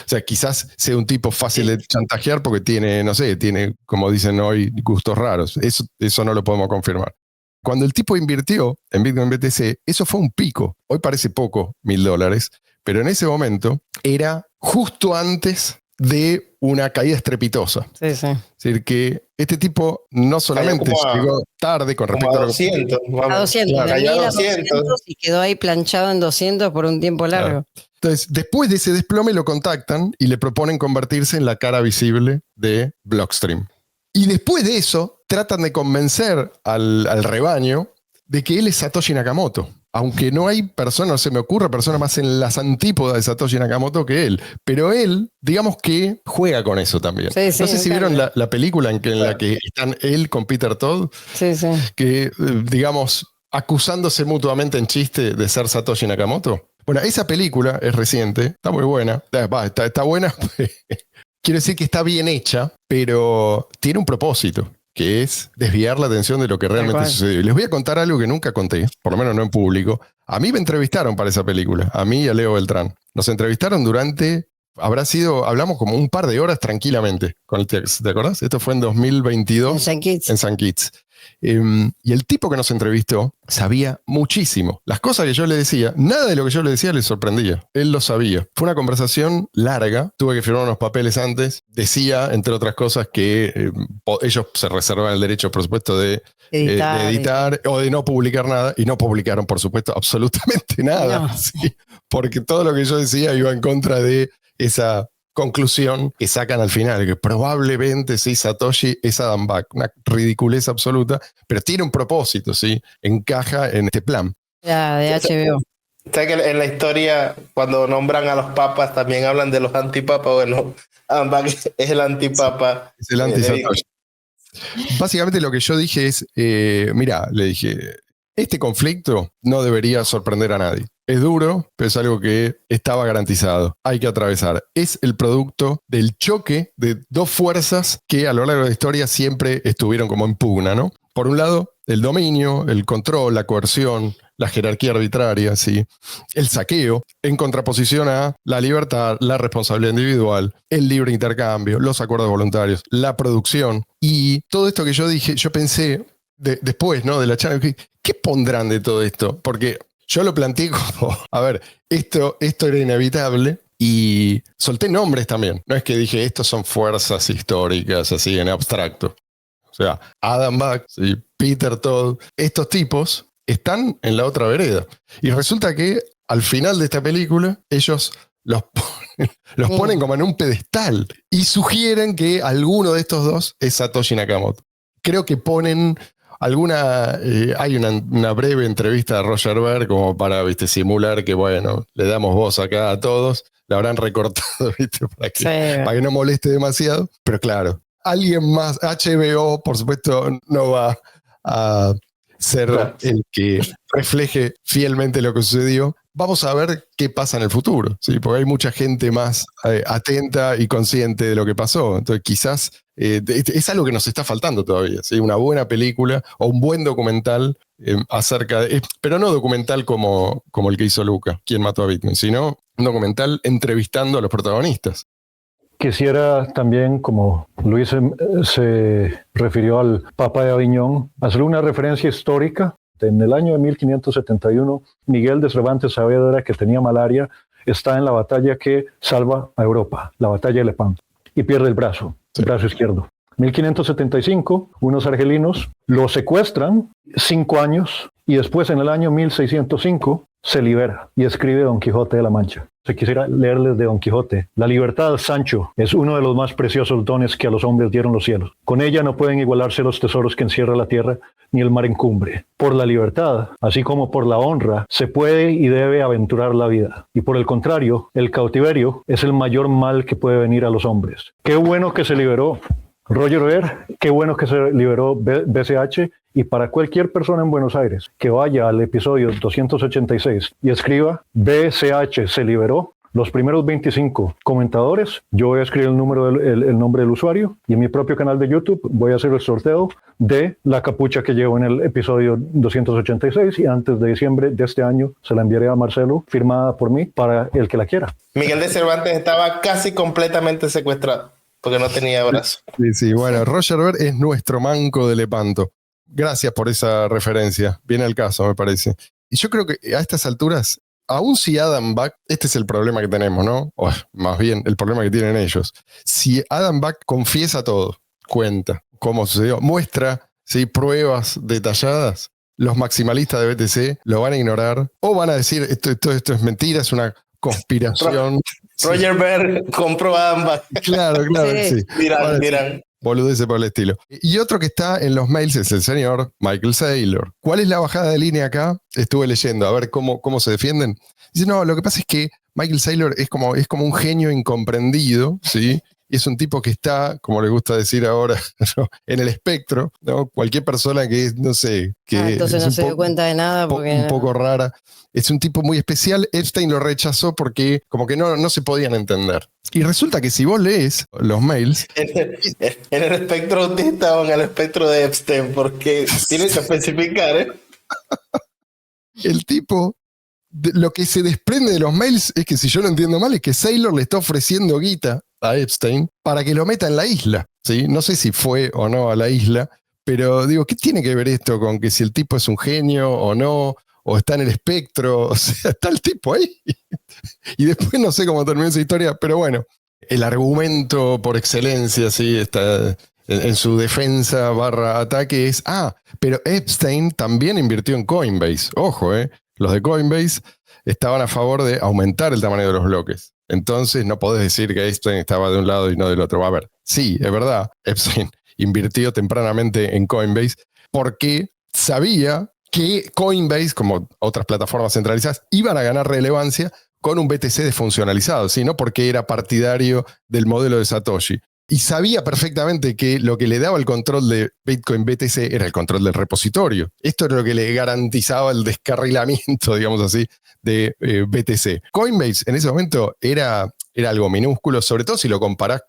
sea, quizás sea un tipo fácil de chantajear porque tiene, no sé, tiene, como dicen hoy, gustos raros. Eso no lo podemos confirmar. Cuando el tipo invirtió en Bitcoin BTC, eso fue un pico. Hoy parece poco, $1,000, pero en ese momento era justo antes de una caída estrepitosa. Sí. Es decir, que este tipo no solamente llegó tarde con respecto a 200. A 200. Cayó a 200 y quedó ahí planchado en 200 por un tiempo largo. Claro. Entonces, después de ese desplome lo contactan y le proponen convertirse en la cara visible de Blockstream. Y después de eso, tratan de convencer al rebaño de que él es Satoshi Nakamoto. Aunque no hay persona, no se me ocurre persona más en las antípodas de Satoshi Nakamoto que él. Pero él, digamos que juega con eso también. Sí, no sé si vieron la película en la que están él con Peter Todd. Sí. Que, digamos, acusándose mutuamente en chiste de ser Satoshi Nakamoto. Bueno, esa película es reciente, está muy buena. Está buena. Quiero decir que está bien hecha, pero tiene un propósito, que es desviar la atención de lo que realmente sucedió. Y les voy a contar algo que nunca conté, por lo menos no en público. A mí me entrevistaron para esa película, a mí y a Leo Beltrán. Nos entrevistaron durante, hablamos como un par de horas tranquilamente con el texto, ¿te acordás? Esto fue en 2022 en San Kitts. Y el tipo que nos entrevistó sabía muchísimo. Las cosas que yo le decía, nada de lo que yo le decía le sorprendía. Él lo sabía. Fue una conversación larga. Tuve que firmar unos papeles antes. Decía, entre otras cosas, que ellos se reservaban el derecho, por supuesto, de editar o de no publicar nada. Y no publicaron, por supuesto, absolutamente nada. No. ¿Sí? Porque todo lo que yo decía iba en contra de esa conclusión que sacan al final, que probablemente sí, Satoshi es Adam Back, una ridiculez absoluta, pero tiene un propósito, ¿sí? Encaja en este plan. Ya, de HBO. ¿Sabes que en la historia, cuando nombran a los papas, también hablan de los antipapas? Bueno, Adam Back es el antipapa. Es el anti-Satoshi. Básicamente lo que yo dije es, mira, le dije, este conflicto no debería sorprender a nadie. Es duro, pero es algo que estaba garantizado. Hay que atravesar. Es el producto del choque de dos fuerzas que a lo largo de la historia siempre estuvieron como en pugna, ¿no? Por un lado, el dominio, el control, la coerción, la jerarquía arbitraria, ¿sí? El saqueo, en contraposición a la libertad, la responsabilidad individual, el libre intercambio, los acuerdos voluntarios, la producción. Y todo esto que yo dije, yo pensé después, ¿no? De la charla, ¿qué pondrán de todo esto? Porque yo lo planteé como, a ver, esto era inevitable y solté nombres también. No es que dije, estos son fuerzas históricas, así en abstracto. O sea, Adam Back, ¿sí? Peter Todd, estos tipos están en la otra vereda. Y resulta que al final de esta película, ellos los ponen como en un pedestal y sugieren que alguno de estos dos es Satoshi Nakamoto. Creo que ponen hay una breve entrevista a Roger Ver como para, simular que, bueno, le damos voz acá a todos. La habrán recortado, para que no moleste demasiado. Pero claro, alguien más, HBO, por supuesto, no va a ser el que refleje fielmente lo que sucedió. Vamos a ver qué pasa en el futuro, ¿sí? Porque hay mucha gente más atenta y consciente de lo que pasó. Entonces quizás es algo que nos está faltando todavía, ¿sí? Una buena película o un buen documental acerca de... pero no documental como el que hizo Luca, Quién mató a Bitcoin, sino un documental entrevistando a los protagonistas. Quisiera también, como Luis se refirió al Papa de Aviñón, hacer una referencia histórica. En el año de 1571, Miguel de Cervantes Saavedra, que tenía malaria, está en la batalla que salva a Europa, la batalla de Lepanto, y pierde el brazo izquierdo. 1575, unos argelinos lo secuestran 5 años y después, en el año 1605, se libera y escribe Don Quijote de la Mancha. Se quisiera leerles de Don Quijote. La libertad, Sancho, es uno de los más preciosos dones que a los hombres dieron los cielos. Con ella no pueden igualarse los tesoros que encierra la tierra, ni el mar encumbre. Por la libertad, así como por la honra, se puede y debe aventurar la vida. Y por el contrario, el cautiverio es el mayor mal que puede venir a los hombres. Qué bueno que se liberó Roger Ver, qué bueno que se liberó BCH, y para cualquier persona en Buenos Aires que vaya al episodio 286 y escriba BCH se liberó, los primeros 25 comentadores, yo voy a escribir el nombre del usuario, y en mi propio canal de YouTube voy a hacer el sorteo de la capucha que llevo en el episodio 286, y antes de diciembre de este año se la enviaré a Marcelo, firmada por mí, para el que la quiera. Miguel de Cervantes estaba casi completamente secuestrado porque no tenía brazo. Sí, bueno, Roger Ver es nuestro manco de Lepanto. Gracias por esa referencia. Viene al caso, me parece. Y yo creo que a estas alturas, aún si Adam Back, este es el problema que tenemos, ¿no? O más bien, el problema que tienen ellos. Si Adam Back confiesa todo, cuenta cómo sucedió, muestra, ¿sí?, pruebas detalladas, los maximalistas de BTC lo van a ignorar o van a decir, esto es mentira, es una conspiración. Roger Ver compró a Adam Back. Claro, sí. Dirán. Boludeces por el estilo. Y otro que está en los mails es el señor Michael Saylor. ¿Cuál es la bajada de línea acá? Estuve leyendo, a ver cómo se defienden. Dice, no, lo que pasa es que Michael Saylor es como un genio incomprendido, ¿sí? Y es un tipo que está, como le gusta decir ahora, ¿no?, en el espectro, ¿no? Cualquier persona que, no sé, que entonces no se dio cuenta de nada porque un poco rara. Es un tipo muy especial. Epstein lo rechazó porque como que no se podían entender. Y resulta que si vos lees los mails... En el espectro autista o en el espectro de Epstein, porque tienen que especificar, ¿eh? El tipo... Lo que se desprende de los mails es que, si yo no entiendo mal, es que Saylor le está ofreciendo guita a Epstein para que lo meta en la isla, ¿sí? No sé si fue o no a la isla, pero digo, ¿qué tiene que ver esto con que si el tipo es un genio o no? O está en el espectro, o sea, está el tipo ahí. Y después no sé cómo terminó esa historia, pero bueno, el argumento por excelencia, sí, está en su defensa / ataque es, pero Epstein también invirtió en Coinbase. Ojo, los de Coinbase estaban a favor de aumentar el tamaño de los bloques. Entonces no podés decir que Epstein estaba de un lado y no del otro. A ver, sí, es verdad, Epstein invirtió tempranamente en Coinbase porque sabía que Coinbase, como otras plataformas centralizadas, iban a ganar relevancia con un BTC desfuncionalizado, ¿sí? No porque era partidario del modelo de Satoshi. Y sabía perfectamente que lo que le daba el control de Bitcoin BTC era el control del repositorio. Esto era lo que le garantizaba el descarrilamiento, digamos así, de BTC. Coinbase en ese momento era algo minúsculo, sobre todo si lo comparás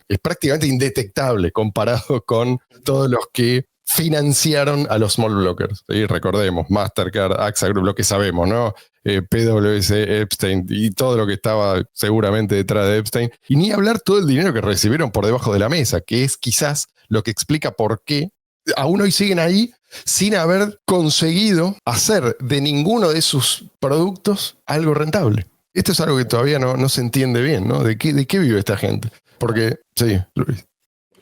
es prácticamente indetectable comparado con todos los que financiaron a los small blockers. ¿Sí? Recordemos, Mastercard, AXA Group, lo que sabemos, ¿no? PwC, Epstein y todo lo que estaba seguramente detrás de Epstein. Y ni hablar todo el dinero que recibieron por debajo de la mesa, que es quizás lo que explica por qué aún hoy siguen ahí sin haber conseguido hacer de ninguno de sus productos algo rentable. Esto es algo que todavía no se entiende bien, ¿no? ¿De qué vive esta gente? Porque, sí, Luis.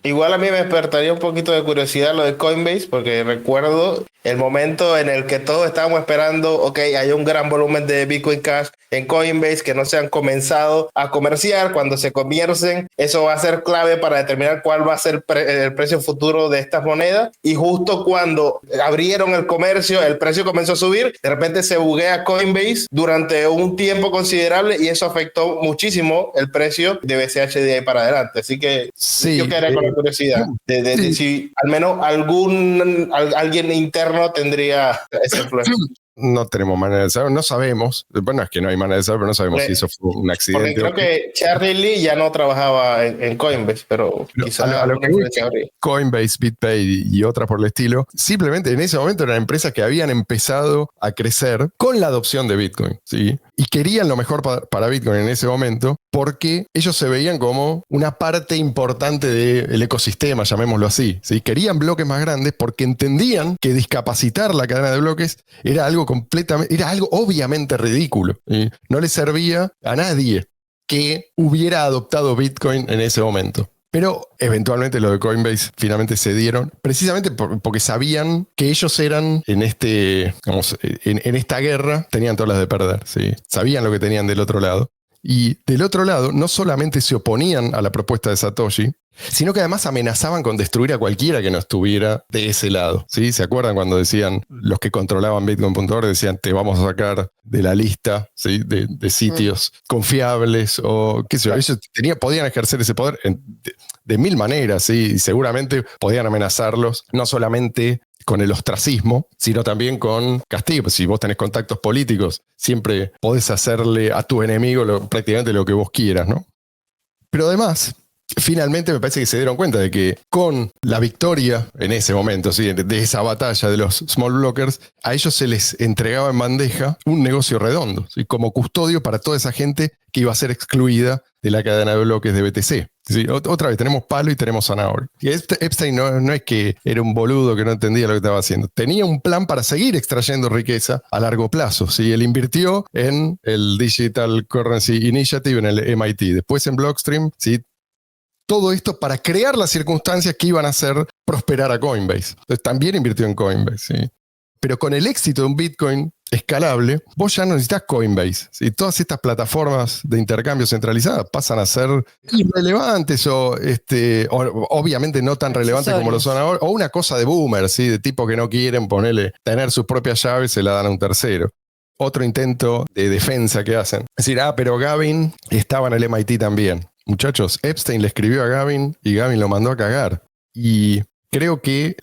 Igual a mí me despertaría un poquito de curiosidad lo de Coinbase, porque recuerdo el momento en el que todos estábamos esperando, ok, hay un gran volumen de Bitcoin Cash en Coinbase que no se han comenzado a comerciar. Cuando se comiencen, eso va a ser clave para determinar cuál va a ser el precio futuro de estas monedas. Y justo cuando abrieron el comercio, el precio comenzó a subir, de repente se buguea Coinbase durante un tiempo considerable y eso afectó muchísimo el precio de BCH de ahí para adelante. Así que sí, yo quedaría con la curiosidad de si al menos alguien interno tendría ese influencia. No tenemos manera de saber, no sabemos. Bueno, es que no hay manera de saber, pero no sabemos si eso fue un accidente. Porque creo que Charlie Lee ya no trabajaba en Coinbase, pero quizás a lo que Coinbase, BitPay y otras por el estilo, simplemente en ese momento eran empresas que habían empezado a crecer con la adopción de Bitcoin, ¿sí? Y querían lo mejor para Bitcoin en ese momento porque ellos se veían como una parte importante del ecosistema, llamémoslo así, ¿sí? Querían bloques más grandes porque entendían que discapacitar la cadena de bloques era algo obviamente ridículo, ¿sí? No le servía a nadie que hubiera adoptado Bitcoin en ese momento. Pero eventualmente los de Coinbase finalmente cedieron, precisamente porque sabían que ellos eran en esta guerra, tenían todas las de perder, ¿sí? Sabían lo que tenían del otro lado. Y del otro lado, no solamente se oponían a la propuesta de Satoshi, sino que además amenazaban con destruir a cualquiera que no estuviera de ese lado, ¿sí? ¿Se acuerdan cuando decían, los que controlaban Bitcoin.org decían, te vamos a sacar de la lista, ¿sí? de sitios confiables o qué sé yo? Ellos podían ejercer ese poder de mil maneras, ¿sí? Y seguramente podían amenazarlos, no solamente con el ostracismo, sino también con castigo. Si vos tenés contactos políticos, siempre podés hacerle a tu enemigo prácticamente lo que vos quieras, ¿no? Pero además, finalmente me parece que se dieron cuenta de que con la victoria en ese momento, ¿sí? de esa batalla de los small blockers, a ellos se les entregaba en bandeja un negocio redondo, ¿sí? Como custodio para toda esa gente que iba a ser excluida de la cadena de bloques de BTC. ¿Sí? Otra vez, tenemos palo y tenemos zanahoria. Y Epstein no es que era un boludo que no entendía lo que estaba haciendo. Tenía un plan para seguir extrayendo riqueza a largo plazo. ¿Sí? Él invirtió en el Digital Currency Initiative, en el MIT, después en Blockstream, ¿sí? Todo esto para crear las circunstancias que iban a hacer prosperar a Coinbase. Entonces también invirtió en Coinbase, ¿sí? Pero con el éxito de un Bitcoin escalable, vos ya no necesitas Coinbase, ¿sí? Todas estas plataformas de intercambio centralizadas pasan a ser irrelevantes o obviamente no tan relevantes como lo son ahora, o una cosa de boomer, ¿sí? De tipo que no quieren tener sus propias llaves, se la dan a un tercero. Otro intento de defensa que hacen. Es decir, pero Gavin estaba en el MIT también. Muchachos, Epstein le escribió a Gavin y Gavin lo mandó a cagar. Y creo que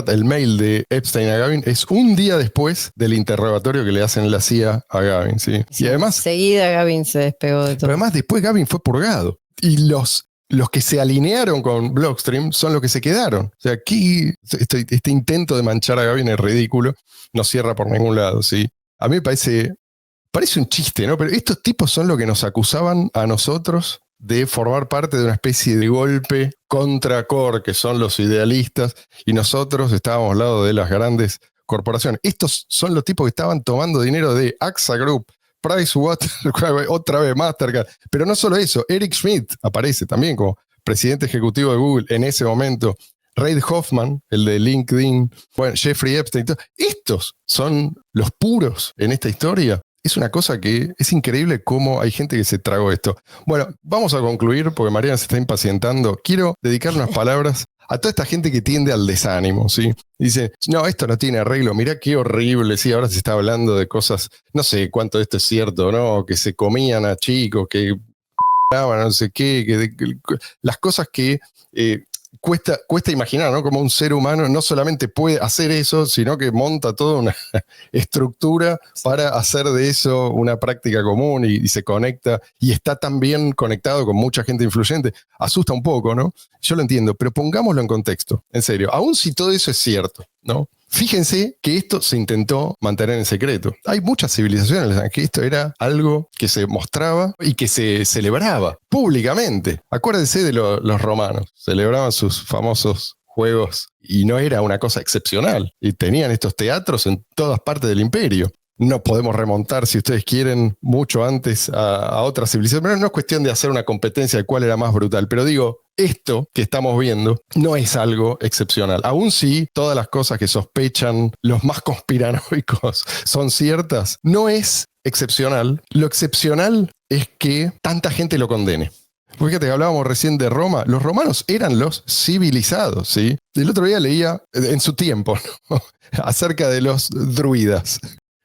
el mail de Epstein a Gavin es un día después del interrogatorio que le hacen la CIA a Gavin, ¿sí? Y además, enseguida Gavin se despegó de todo. Pero además después Gavin fue purgado. Y los que se alinearon con Blockstream son los que se quedaron. O sea, aquí este intento de manchar a Gavin es ridículo. No cierra por ningún lado, ¿sí? A mí me parece un chiste, ¿no? Pero estos tipos son los que nos acusaban a nosotros de formar parte de una especie de golpe contra Core, que son los idealistas, y nosotros estábamos al lado de las grandes corporaciones. Estos son los tipos que estaban tomando dinero de AXA Group, Pricewaterhouse, otra vez Mastercard. Pero no solo eso, Eric Schmidt aparece también como presidente ejecutivo de Google en ese momento. Reid Hoffman, el de LinkedIn, bueno, Jeffrey Epstein. Estos son los puros en esta historia. Es una cosa que es increíble cómo hay gente que se tragó esto. Bueno, vamos a concluir porque Mariana se está impacientando. Quiero dedicar unas palabras a toda esta gente que tiende al desánimo, ¿sí? Dice, no, esto no tiene arreglo, mirá qué horrible, sí, ahora se está hablando de cosas, no sé cuánto de esto es cierto, ¿no? Que se comían a chicos, que no sé qué, las cosas que cuesta imaginar, ¿no? Como un ser humano no solamente puede hacer eso, sino que monta toda una estructura para hacer de eso una práctica común y se conecta y está tan bien conectado con mucha gente influyente. Asusta un poco, ¿no? Yo lo entiendo, pero pongámoslo en contexto, en serio. Aún si todo eso es cierto, ¿no? Fíjense que esto se intentó mantener en secreto. Hay muchas civilizaciones en las que esto era algo que se mostraba y que se celebraba públicamente. Acuérdense de los romanos. Celebraban sus famosos juegos y no era una cosa excepcional. Y tenían estos teatros en todas partes del imperio. No podemos remontar, si ustedes quieren, mucho antes a otras civilizaciones. Pero no es cuestión de hacer una competencia de cuál era más brutal. Pero digo, esto que estamos viendo no es algo excepcional. Aun si todas las cosas que sospechan los más conspiranoicos son ciertas, no es excepcional. Lo excepcional es que tanta gente lo condene. Fíjate que hablábamos recién de Roma. Los romanos eran los civilizados, ¿sí? El otro día leía, en su tiempo, ¿no? acerca de los druidas.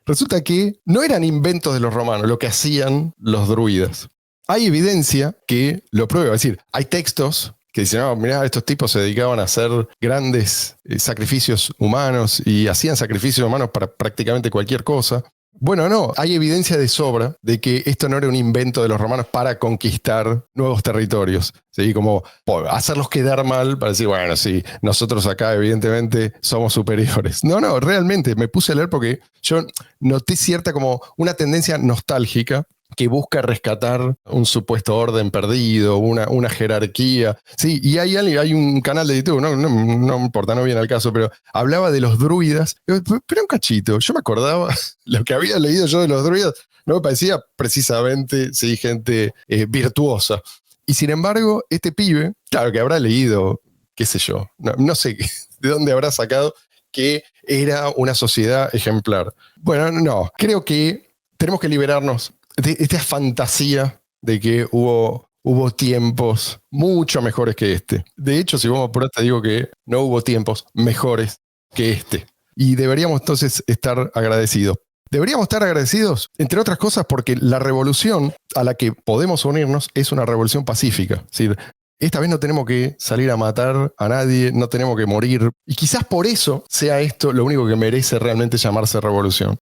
Resulta que no eran inventos de los romanos lo que hacían los druidas. Hay evidencia que lo prueba. Es decir, hay textos que dicen, no, mirá, estos tipos se dedicaban a hacer grandes sacrificios humanos y hacían sacrificios humanos para prácticamente cualquier cosa. Bueno, no, hay evidencia de sobra de que esto no era un invento de los romanos para conquistar nuevos territorios, ¿sí? Como hacerlos quedar mal para decir, bueno, sí, nosotros acá evidentemente somos superiores. No, realmente me puse a leer porque yo noté cierta como una tendencia nostálgica que busca rescatar un supuesto orden perdido, una jerarquía. Sí, y hay un canal de YouTube, no importa, no viene al caso, pero hablaba de los druidas. Pero un cachito, yo me acordaba lo que había leído yo de los druidas, no me parecía precisamente, sí, gente virtuosa. Y sin embargo, este pibe, claro que habrá leído, qué sé yo, no sé de dónde habrá sacado que era una sociedad ejemplar. Bueno, no, creo que tenemos que liberarnos de esta fantasía de que hubo tiempos mucho mejores que este. De hecho, si vamos por ahí, te digo que no hubo tiempos mejores que este. Y deberíamos entonces estar agradecidos. Deberíamos estar agradecidos, entre otras cosas, porque la revolución a la que podemos unirnos es una revolución pacífica. Es decir, esta vez no tenemos que salir a matar a nadie, no tenemos que morir. Y quizás por eso sea esto lo único que merece realmente llamarse revolución.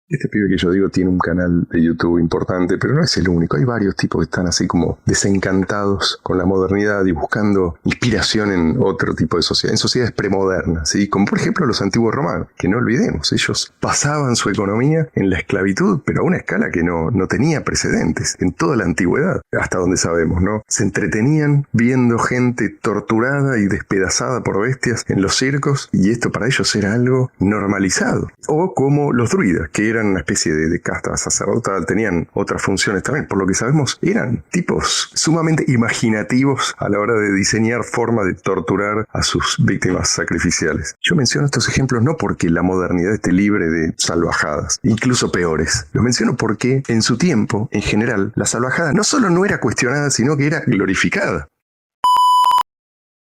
Este pibe que yo digo tiene un canal de YouTube importante, pero no es el único. Hay varios tipos que están así como desencantados con la modernidad y buscando inspiración en otro tipo de sociedad, en sociedades premodernas, ¿sí? Como por ejemplo los antiguos romanos, que no olvidemos, ellos basaban su economía en la esclavitud, pero a una escala que no tenía precedentes en toda la antigüedad, hasta donde sabemos, ¿no? Se entretenían viendo gente torturada y despedazada por bestias en los circos, y esto para ellos era algo normalizado. O como los druidas, que eran una especie de casta sacerdotal, tenían otras funciones también. Por lo que sabemos, eran tipos sumamente imaginativos a la hora de diseñar formas de torturar a sus víctimas sacrificiales. Yo menciono estos ejemplos no porque la modernidad esté libre de salvajadas, incluso peores. Los menciono porque en su tiempo, en general, la salvajada no solo no era cuestionada, sino que era glorificada.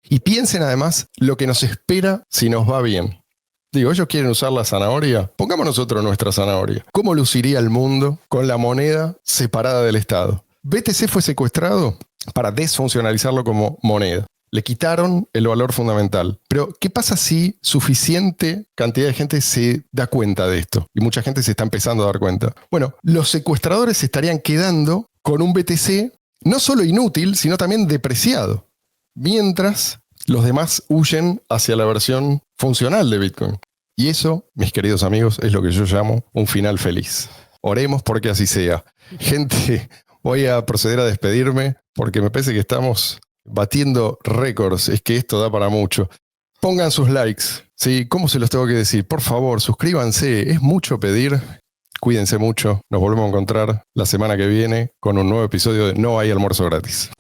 Y piensen además lo que nos espera si nos va bien. Digo, ellos quieren usar la zanahoria. Pongamos nosotros nuestra zanahoria. ¿Cómo luciría el mundo con la moneda separada del Estado? BTC fue secuestrado para desfuncionalizarlo como moneda. Le quitaron el valor fundamental. Pero, ¿qué pasa si suficiente cantidad de gente se da cuenta de esto? Y mucha gente se está empezando a dar cuenta. Bueno, los secuestradores se estarían quedando con un BTC no solo inútil, sino también depreciado. Mientras los demás huyen hacia la versión funcional de Bitcoin. Y eso, mis queridos amigos, es lo que yo llamo un final feliz. Oremos porque así sea. Gente, voy a proceder a despedirme porque me parece que estamos batiendo récords. Es que esto da para mucho. Pongan sus likes, ¿sí? ¿Cómo se los tengo que decir? Por favor, suscríbanse. Es mucho pedir. Cuídense mucho. Nos volvemos a encontrar la semana que viene con un nuevo episodio de No hay almuerzo gratis.